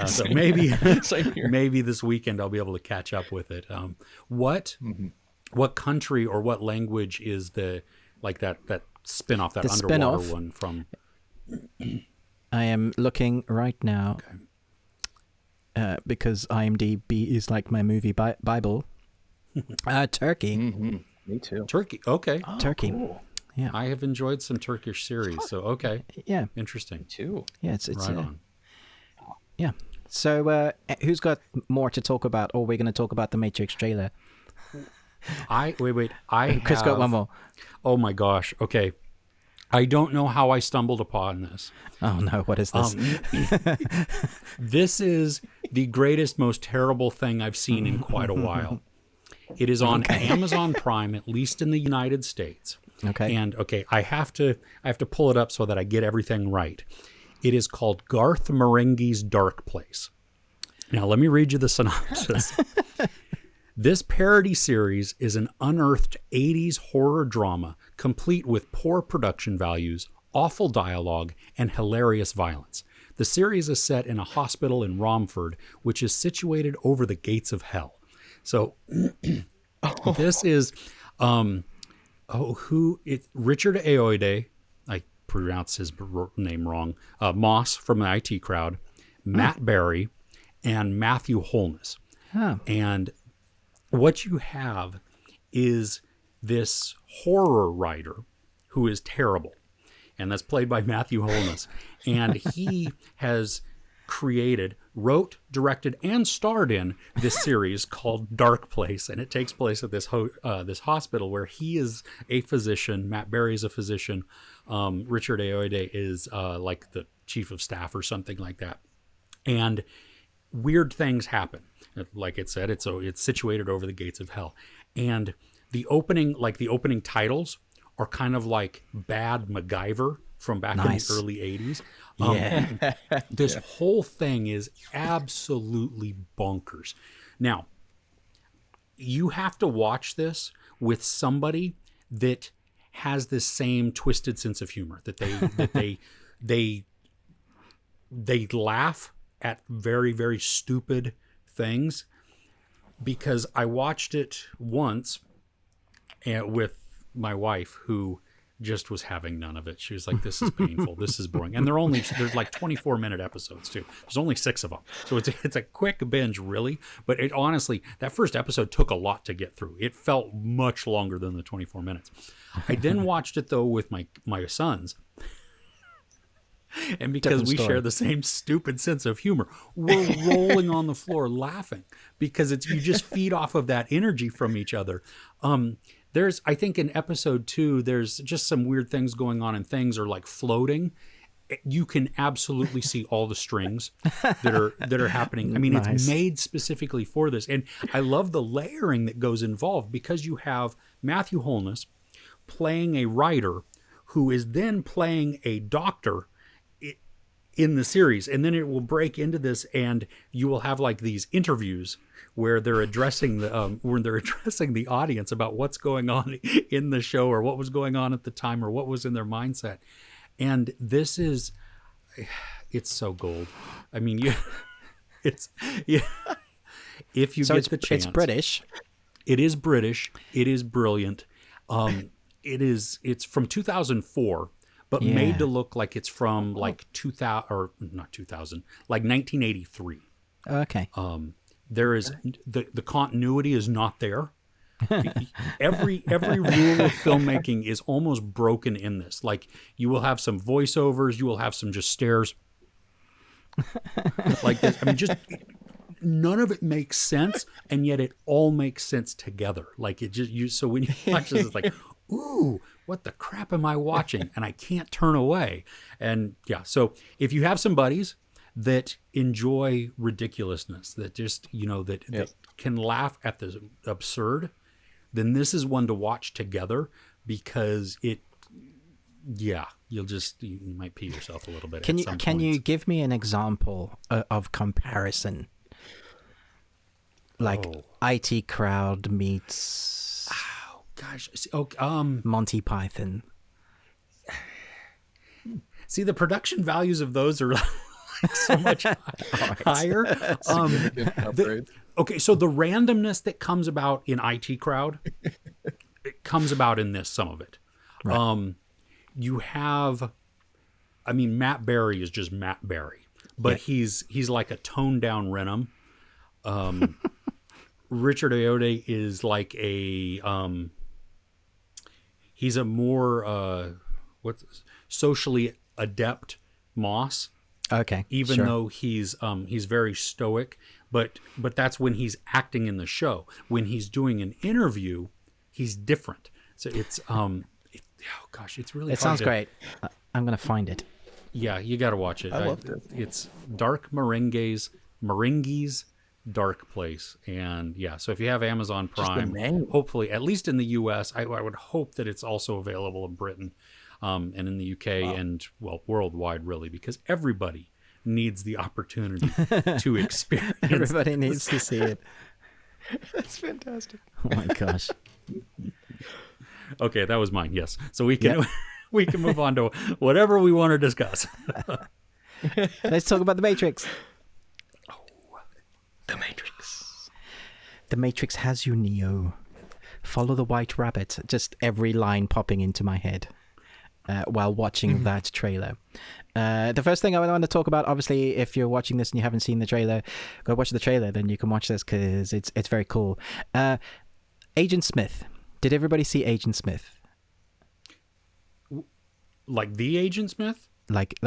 so maybe this weekend I'll be able to catch up with it. What country or what language is that spin-off, that underwater one from? I am looking right now. Okay. Because IMDb is like my movie Bible. Turkey. Mm-hmm. Me too. Turkey. Okay. Oh, Turkey. Cool. Yeah. I have enjoyed some Turkish series. So okay. Yeah. Interesting. Me too. Yeah. It's right on. Yeah. So who's got more to talk about, or we're going to talk about the Matrix trailer? Chris got one more. Oh my gosh. Okay. I don't know how I stumbled upon this. Oh no, what is this? This is the greatest, most terrible thing I've seen in quite a while. It is on Amazon Prime, at least in the United States. Okay. And I have to pull it up so that I get everything right. It is called Garth Marenghi's Darkplace. Now let me read you the synopsis. This parody series is an unearthed 80s horror drama complete with poor production values, awful dialogue, and hilarious violence. The series is set in a hospital in Romford, which is situated over the gates of hell. So this is Richard Ayoade, I pronounced his name wrong, Moss from the IT Crowd, Matt Berry, and Matthew Holness. Huh. And what you have is this horror writer who is terrible, and that's played by Matthew Holness. And he has wrote, directed, and starred in this series called Darkplace, and it takes place at this hospital where he is a physician. Matt Berry is a physician. Richard Ayoade is like the chief of staff or something like that. And weird things happen. Like it said, it's situated over the gates of hell. And the opening titles are kind of like bad MacGyver from back in the early 80s. Yeah. This whole thing is absolutely bonkers. Now, you have to watch this with somebody that has this same twisted sense of humor, that they laugh at very, very stupid things. Because I watched it once with my wife, who just was having none of it. She was like, this is painful. This is boring. And there's like 24-minute episodes too. There's only 6 of them. So it's a quick binge, really. But it honestly, that first episode took a lot to get through. It felt much longer than the 24 minutes. I then watched it though with my sons. And because we share the same stupid sense of humor, we're rolling on the floor laughing because you just feed off of that energy from each other. I think in episode 2, there's just some weird things going on, and things are like floating. You can absolutely see all the strings that are happening. I mean, It's made specifically for this. And I love the layering that goes involved, because you have Matthew Holness playing a writer who is then playing a doctor in the series, and then it will break into this, and you will have like these interviews where they're addressing the audience about what's going on in the show, or what was going on at the time, or what was in their mindset. And this is, it's so gold. I mean, if you get the chance, it's British. It is British. It is brilliant. It's from 2004. But made to look like it's from like 2000, or not 2000, like 1983. Okay. There is the continuity is not there. Every rule of filmmaking is almost broken in this. Like, you will have some voiceovers, you will have some just stares. Like this. I mean, just none of it makes sense, and yet it all makes sense together. Like, it just so when you watch this, it's like, ooh, what the crap am I watching? And I can't turn away. And yeah, so if you have some buddies that enjoy ridiculousness, that just, that can laugh at the absurd, then this is one to watch together, because you might pee yourself a little bit. Can you give me an example of comparison? Like IT Crowd meets... Gosh, Monty Python. See, the production values of those are like so much higher. Okay, so the randomness that comes about in IT Crowd, it comes about in this, some of it. Right. You have, I mean, Matt Berry is just Matt Berry, but he's like a toned down Renham. Richard Ayoade is like a he's a more socially adept Moss. Okay. Even though he's very stoic, but that's when he's acting in the show. When he's doing an interview, he's different. So it's it's really. It sounds great. I'm gonna find it. Yeah, you got to watch it. I loved it. It's Marenghi's Darkplace, and so if you have Amazon Prime, hopefully, at least in the US, I would hope that it's also available in Britain, and in the UK, and worldwide, really, because everybody needs the opportunity to experience. Everybody needs to see it. That's fantastic. Oh my gosh. Okay, that was mine. Yes, so we can we can move on to whatever we want to discuss. Let's talk about The Matrix. The Matrix. The Matrix has you, Neo. Follow the white rabbit. Just every line popping into my head while watching that trailer. The first thing I want to talk about, obviously, if you're watching this and you haven't seen the trailer, go watch the trailer. Then you can watch this because it's very cool. Agent Smith. Did everybody see Agent Smith? Like the Agent Smith? Like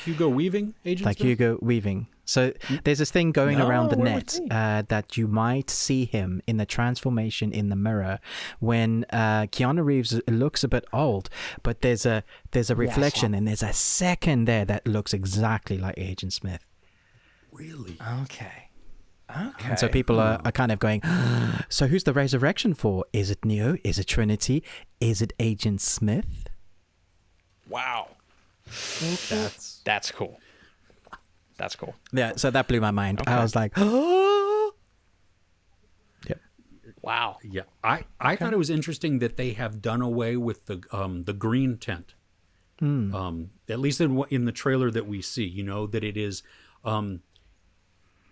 Hugo Weaving Agent Smith? Like Hugo Weaving. So there's this thing going around the net that you might see him in the transformation in the mirror when Keanu Reeves looks a bit old, but there's a reflection and there's a second there that looks exactly like Agent Smith. Really? Okay. And so people are kind of going, so who's the resurrection for? Is it Neo? Is it Trinity? Is it Agent Smith? Wow. That's cool. That's cool. Yeah, so that blew my mind. Okay. I was like, oh. Yep. Wow. Yeah. I thought it was interesting that they have done away with the green tint. At least in the trailer that we see, that it is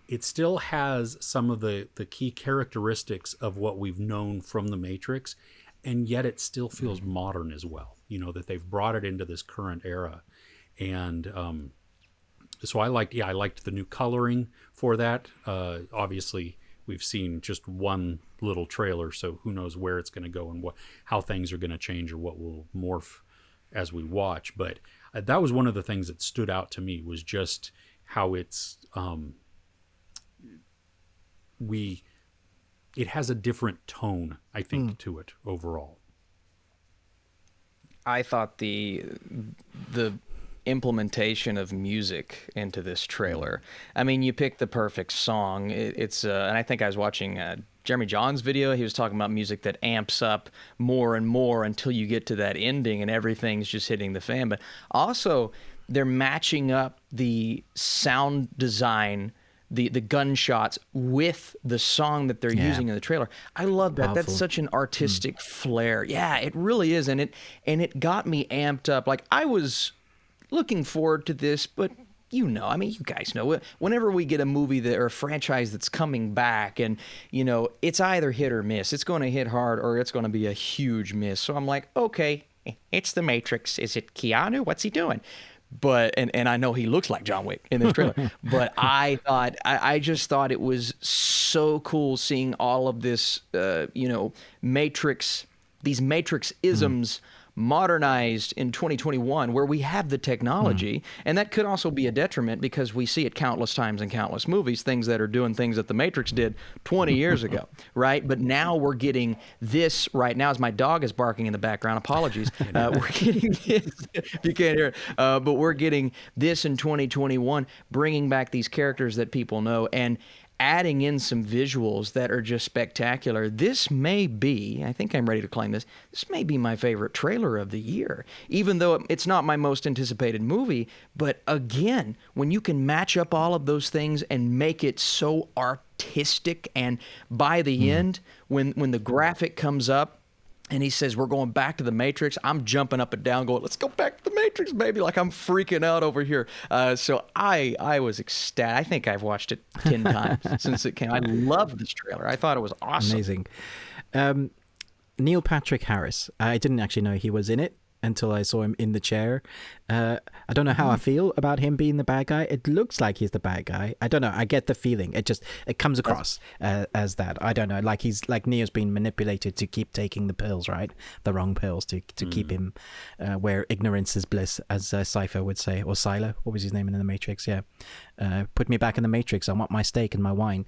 it still has some of the key characteristics of what we've known from the Matrix, and yet it still feels modern as well. That they've brought it into this current era. And so I liked the new coloring for that. Obviously, we've seen just one little trailer, so who knows where it's going to go and how things are going to change or what will morph as we watch. But that was one of the things that stood out to me, was just how it's it has a different tone, I think, to it overall. I thought the implementation of music into this trailer. I mean, you picked the perfect song. It's and I think I was watching Jeremy John's video. He was talking about music that amps up more and more until you get to that ending and everything's just hitting the fan. But also, they're matching up the sound design, the gunshots with the song that they're using in the trailer. I love that. Powerful. That's such an artistic flair. Yeah, it really is, and it got me amped up. Like, I was looking forward to this, but you guys know, whenever we get a movie or a franchise that's coming back, and it's either hit or miss. It's going to hit hard or it's going to be a huge miss. So I'm like, okay, it's The Matrix. Is it Keanu? What's he doing? But and I know he looks like John Wick in this trailer, but I just thought it was so cool seeing all of this, Matrix, these Matrix isms modernized in 2021, where we have the technology, and that could also be a detriment because we see it countless times in countless movies, things that are doing things that the Matrix did 20 years ago, right? But now we're getting this right now, as my dog is barking in the background, apologies. We're getting this, if you can't hear it, but we're getting this in 2021, bringing back these characters that people know, and adding in some visuals that are just spectacular. This may be, I think I'm ready to claim this may be my favorite trailer of the year, even though it's not my most anticipated movie. But again, when you can match up all of those things and make it so artistic, and by the end, when the graphic comes up, and he says, we're going back to the Matrix, I'm jumping up and down going, let's go back to the Matrix, baby. Like, I'm freaking out over here. So I was ecstatic. I think I've watched it 10 times since it came. I love this trailer. I thought it was awesome. Amazing. Neil Patrick Harris. I didn't actually know he was in it until I saw him in the chair. I don't know how I feel about him being the bad guy. It looks like he's the bad guy. I don't know. I get the feeling. It comes across as that. I don't know. Like Neo's been manipulated to keep taking the pills, right? The wrong pills to keep him where ignorance is bliss, as Cypher would say, or Silo. What was his name in the Matrix? Yeah. Put me back in the Matrix. I want my steak and my wine.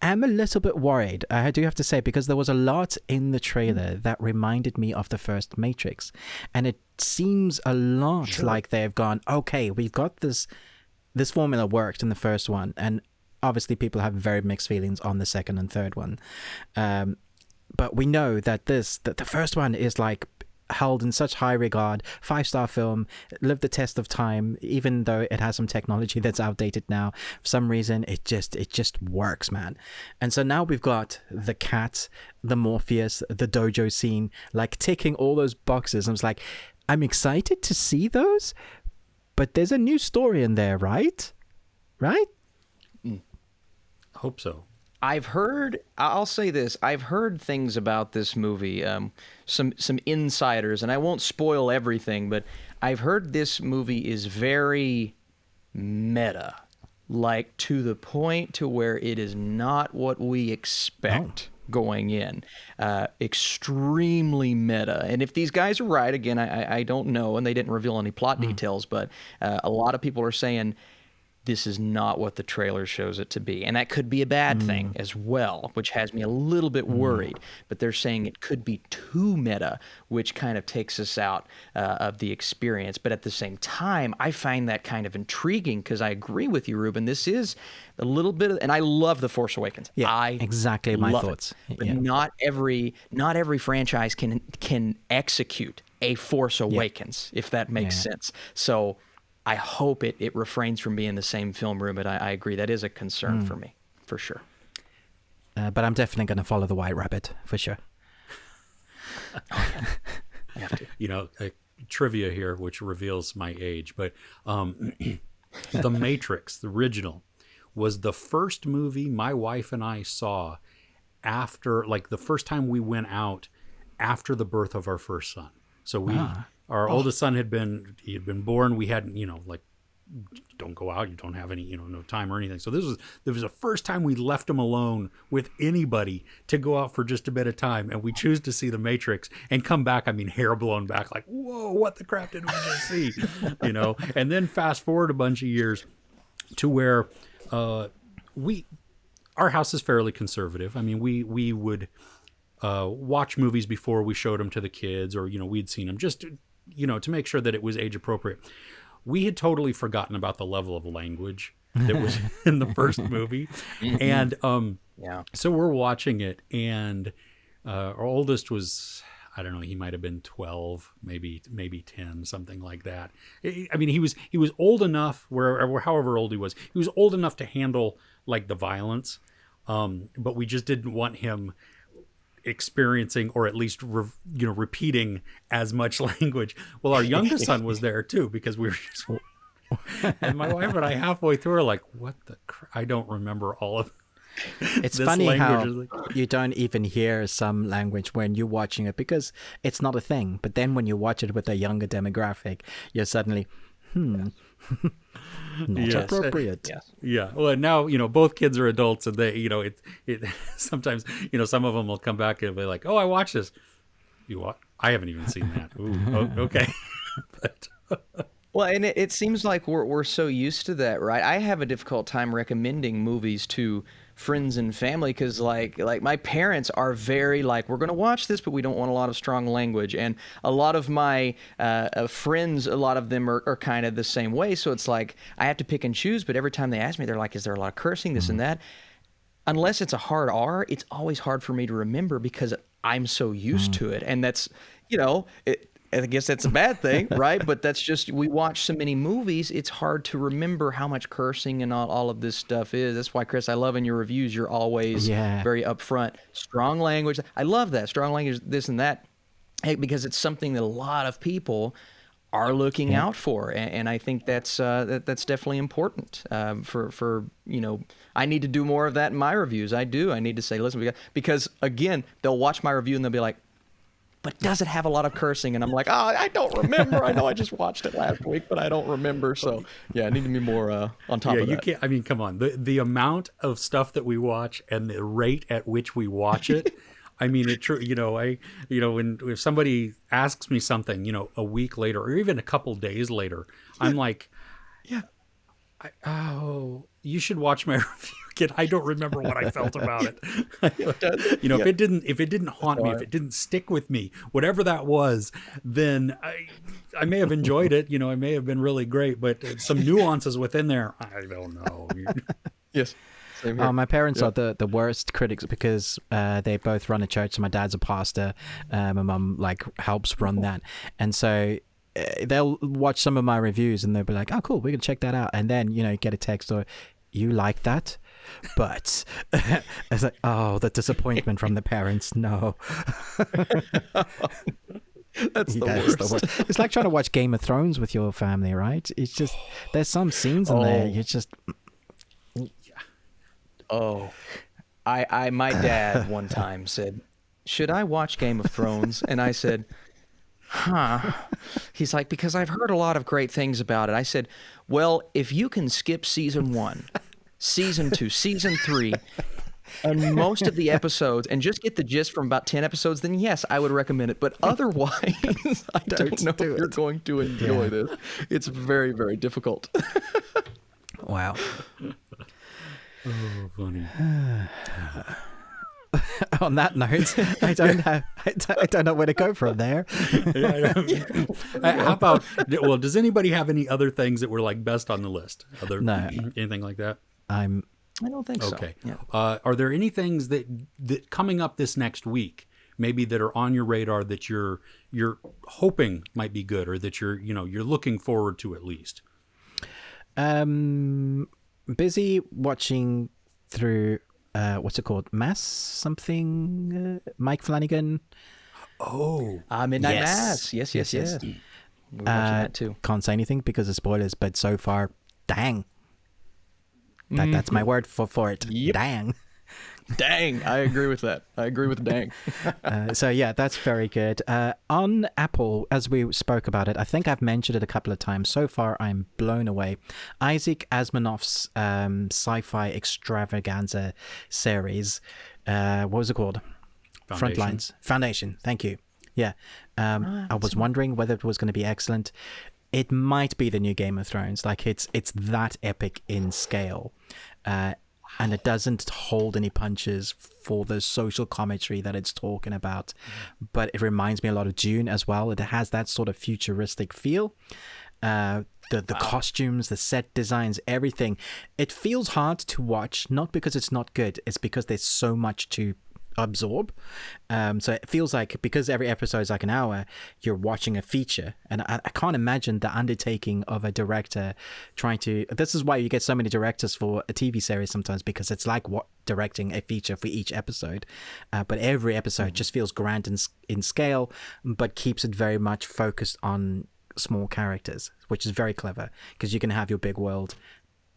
I'm a little bit worried, I do have to say, because there was a lot in the trailer that reminded me of the first Matrix. And it seems a lot like they've gone, okay, we've got this formula worked in the first one. And obviously people have very mixed feelings on the second and third one. But we know that the first one is like held in such high regard, 5-star film, lived the test of time, even though it has some technology that's outdated now. For some reason, it just works, man. And so now we've got the cat, the Morpheus, the dojo scene, like ticking all those boxes. I was like, I'm excited to see those, but there's a new story in there, right? Right? Hope so. I'll say this, I've heard things about this movie, some insiders, and I won't spoil everything, but I've heard this movie is very meta, like to the point to where it is not what we expect going in. Extremely meta. And if these guys are right, again, I don't know, and they didn't reveal any plot details, but a lot of people are saying this is not what the trailer shows it to be. And that could be a bad thing as well, which has me a little bit worried. But they're saying it could be too meta, which kind of takes us out of the experience. But at the same time, I find that kind of intriguing because I agree with you, Ruben. This is a little bit of, and I love The Force Awakens. Yeah, exactly my thoughts. But not every franchise can execute a Force Awakens, if that makes sense. So I hope it refrains from being the same film room, but I agree. That is a concern for me, for sure. But I'm definitely going to follow the White Rabbit, for sure. I have to. You know, trivia here, which reveals my age, but The Matrix, the original, was the first movie my wife and I saw after, like the first time we went out after the birth of our first son. So our oldest son had been born. We hadn't, like, don't go out. You don't have any, no time or anything. So this was the first time we left him alone with anybody to go out for just a bit of time. And we choose to see The Matrix and come back. I mean, hair blown back, like, whoa, what the crap did we just see? And then fast forward a bunch of years to where our house is fairly conservative. I mean, we would watch movies before we showed them to the kids, or we'd seen them just to make sure that it was age appropriate. We had totally forgotten about the level of language that was in the first movie. And so we're watching it, and our oldest was, I don't know, he might have been 12, maybe 10, something like that. I mean, he was old enough, however old he was old enough to handle like the violence, but we just didn't want him experiencing, or at least repeating as much language. Well, our youngest son was there too, because we were just and my wife and I halfway through are like, what the I don't remember all of it's funny how you don't even hear some language when you're watching it because it's not a thing, but then when you watch it with a younger demographic, you're suddenly not appropriate. Yeah. Well, now both kids are adults, and they it sometimes some of them will come back and be like, oh, I watched this. You what? I haven't even seen that. Ooh, okay. But well, and it seems like we're so used to that, right? I have a difficult time recommending movies to friends and family because like my parents are very like, we're going to watch this, but we don't want a lot of strong language. And a lot of my friends, a lot of them are kind of the same way. So it's like I have to pick and choose. But every time they ask me, they're like, is there a lot of cursing, this and that? Unless it's a hard R, it's always hard for me to remember because I'm so used to it. And that's, I guess that's a bad thing, right? But that's just, we watch so many movies, it's hard to remember how much cursing and all of this stuff is. That's why, Chris, I love in your reviews, you're always very upfront. Strong language. I love that. Strong language, this and that, because it's something that a lot of people are looking out for. And I think that's definitely important for I need to do more of that in my reviews. I need to say, listen, because again, they'll watch my review and they'll be like, but does it have a lot of cursing? And I'm like, I don't remember. I know I just watched it last week, but I don't remember. So I need to be more on top of that. You can't. I mean, come on. The amount of stuff that we watch and the rate at which we watch it. I mean, it true. When if somebody asks me something, a week later or even a couple days later, I'm like, you should watch my review. Kid, I don't remember what I felt about it. If it didn't haunt me, if it didn't stick with me, whatever that was, then I may have enjoyed it. I may have been really great, but some nuances within there, I don't know. Yes. My parents are the worst critics because they both run a church. So my dad's a pastor. My mum helps run that, and so they'll watch some of my reviews and they'll be like, "Oh, cool, we can check that out." And then get a text or, "You like that?" But it's like, oh, the disappointment from the parents. No. That's the worst. It's like trying to watch Game of Thrones with your family, right? It's just, there's some scenes in there. You just. Oh, my dad one time said, should I watch Game of Thrones? And I said, He's like, because I've heard a lot of great things about it. I said, well, if you can skip season 1, season 2, season 3, and most of the episodes, and just get the gist from about 10 episodes, then yes, I would recommend it. But otherwise, I don't know if you're going to enjoy this. It's very, very difficult. Wow. Oh, funny. On that note, I don't know where to go from there. How about? Well, does anybody have any other things that were best on the list? No, anything like that? I don't think so. Okay. Yeah. Are there any things that coming up this next week, maybe that are on your radar that you're hoping might be good, or that you're looking forward to at least? Busy watching through. What's it called? Mass something? Mike Flanagan. Oh, Midnight Mass. Yes. We're watching that too. Can't say anything because of spoilers, but so far, dang. That's my word for it. Yep. Dang. Dang. I agree with that. I agree with dang. So yeah, that's very good. On Apple, as we spoke about it, I think I've mentioned it a couple of times. So far, I'm blown away. Isaac Asimov's sci-fi extravaganza series. What was it called? Foundation. Thank you. Yeah. I was wondering whether it was going to be excellent. It might be the new Game of Thrones. It's that epic in scale. And it doesn't hold any punches for the social commentary that it's talking about. But it reminds me a lot of Dune as well. It has that sort of futuristic feel. The costumes, the set designs, everything. It feels hard to watch, not because it's not good. It's because there's so much to absorb. So it feels like, because every episode is like an hour, you're watching a feature. And I can't imagine the undertaking of a director trying to... This is why you get so many directors for a TV series sometimes, because it's like directing a feature for each episode. But every episode just feels grand in scale, but keeps it very much focused on small characters, which is very clever, because you can have your big world,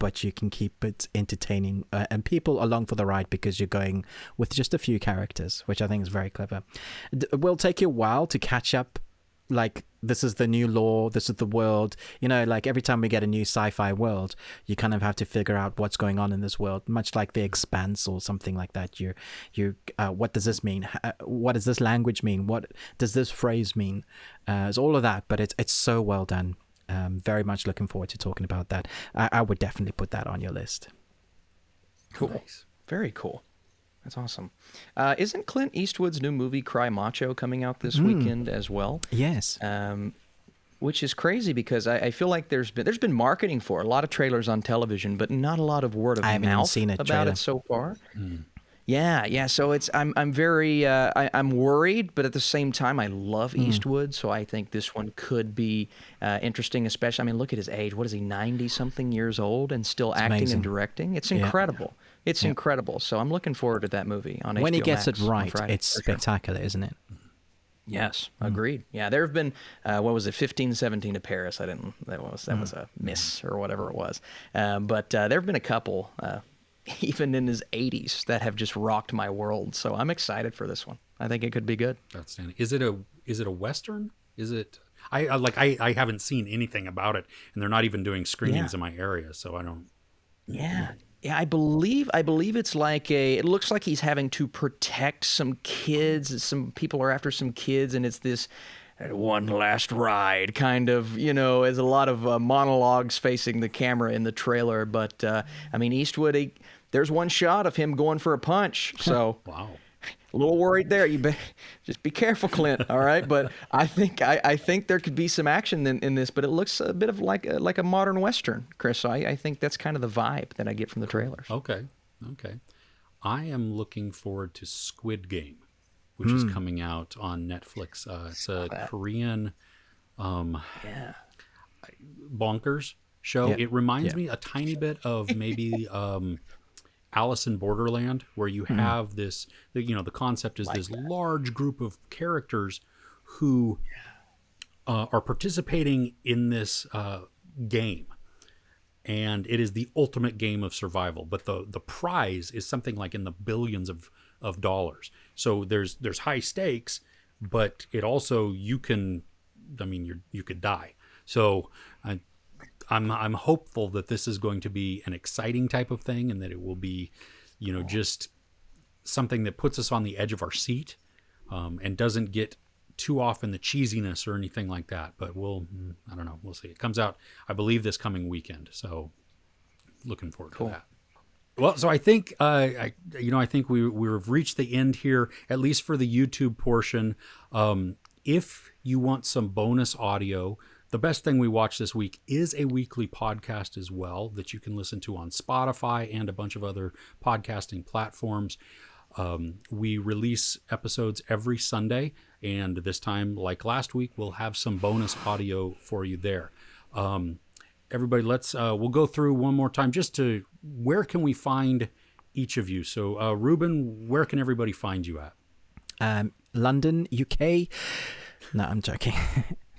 but you can keep it entertaining and people along for the ride, because you're going with just a few characters, which I think is very clever. It will take you a while to catch up. Like, this is the new law, this is the world. You know, like every time we get a new sci-fi world, you kind of have to figure out what's going on in this world, much like The Expanse or something like that. What does this mean? What does this language mean? What does this phrase mean? It's all of that, but it's so well done. Very much looking forward to talking about that. I would definitely put that on your list. Cool. Nice. Very cool. That's awesome. Isn't Clint Eastwood's new movie Cry Macho coming out this weekend as well? Yes. Which is crazy, because I feel like there's been marketing for it, a lot of trailers on television, but not a lot of word of mouth about it so far. Yeah. So I'm very I'm worried, but at the same time, I love Eastwood, so I think this one could be interesting. Especially, I mean, look at his age. What is he, 90-something years old, and still acting amazing. And directing? It's incredible. It's incredible. So I'm looking forward to that movie on HBO When he gets Max it right, Friday, it's spectacular, isn't it? Yes, agreed. Yeah, there have been what was it, 15-17 to Paris? That was a miss or whatever it was. But there have been a couple. Even in his 80s, that have just rocked my world. So I'm excited for this one. I think it could be good. Outstanding. Is it a Western? Is it? I haven't seen anything about it, and they're not even doing screenings in my area, so I don't. Yeah. I believe it's like it looks like he's having to protect some kids. Some people are after some kids, and it's this one last ride kind of, there's a lot of monologues facing the camera in the trailer. But I mean, Eastwood, there's one shot of him going for a punch. So Wow. A little worried there. Just be careful, Clint. All right, but I think there could be some action in this. But it looks a bit of like a modern Western, Chris. So I think that's kind of the vibe that I get from the trailers. Okay. I am looking forward to Squid Game, which is coming out on Netflix. It's a Korean bonkers show. Yeah. It reminds me a tiny bit of maybe Alice in Borderland, where you have this, the concept is this large group of characters who are participating in this game. And it is the ultimate game of survival. But the prize is something like in the billions of dollars. So there's high stakes, but it also, you could die. So I'm hopeful that this is going to be an exciting type of thing, and that it will be, just something that puts us on the edge of our seat, and doesn't get too off in the cheesiness or anything like that. But I don't know. We'll see. It comes out, I believe, this coming weekend. So looking forward to that. Well, so I think, I think we've reached the end here, at least for the YouTube portion. If you want some bonus audio, the best thing we watched this week is a weekly podcast as well that you can listen to on Spotify and a bunch of other podcasting platforms. We release episodes every Sunday, and this time, like last week, we'll have some bonus audio for you there. Everybody, we'll go through one more time just to, where can we find each of you? So, Ruben, where can everybody find you at? London, UK. No, I'm joking.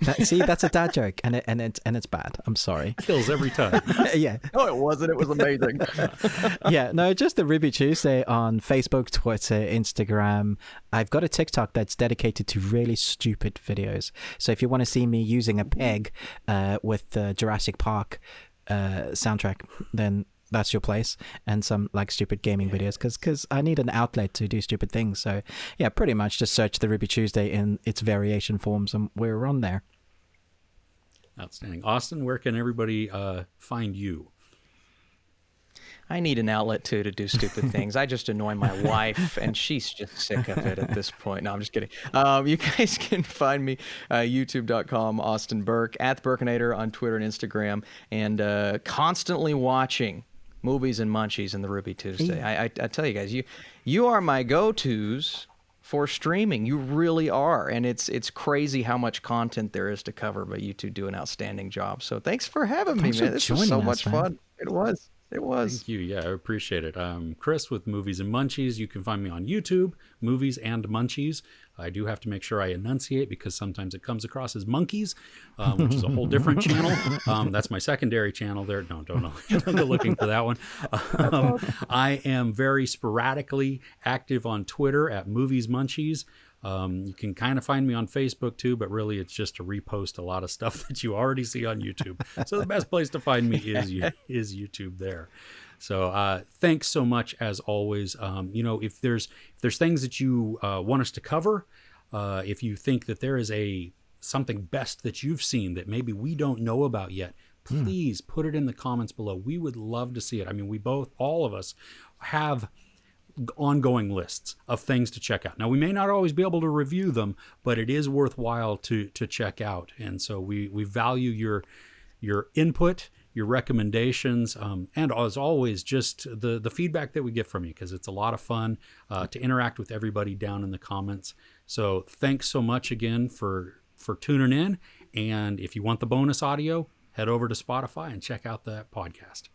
That's a dad joke, and it's bad. I'm sorry. Kills every time. Yeah. No, it wasn't. It was amazing. Yeah. No, just the Ruby Tuesday on Facebook, Twitter, Instagram. I've got a TikTok that's dedicated to really stupid videos. So if you want to see me using a peg with the Jurassic Park soundtrack, then that's your place, and some like stupid gaming videos, because I need an outlet to do stupid things. So yeah, pretty much just search the Ruby Tuesday in its variation forms, and we're on there. Outstanding. Austin, where can everybody find you? I need an outlet too to do stupid things. I just annoy my wife, and she's just sick of it at this point. No, I'm just kidding. You guys can find me youtube.com, Austin Burke, @Burkinator on Twitter and Instagram, and constantly watching Movies and Munchies and the Ruby Tuesday. I tell you guys, you are my go-tos for streaming. You really are, and it's crazy how much content there is to cover. But you two do an outstanding job. So thanks for having me, man. This was so much fun. It was. Thank you. Yeah, I appreciate it. Chris with Movies and Munchies. You can find me on YouTube, Movies and Munchies. I do have to make sure I enunciate because sometimes it comes across as monkeys, which is a whole different channel. That's my secondary channel there. No, don't go looking for that one. I am very sporadically active on Twitter at Movies Munchies. You can kind of find me on Facebook too, but really it's just to repost a lot of stuff that you already see on YouTube. So the best place to find me is YouTube there. So thanks so much as always. If there's things that you want us to cover, if you think that there is something best that you've seen that maybe we don't know about yet, please put it in the comments below. We would love to see it. I mean, all of us have ongoing lists of things to check out. Now, we may not always be able to review them, but it is worthwhile to check out. And so we value your input, your recommendations, and as always, just the feedback that we get from you, because it's a lot of fun to interact with everybody down in the comments. So thanks so much again for tuning in. And if you want the bonus audio, head over to Spotify and check out that podcast.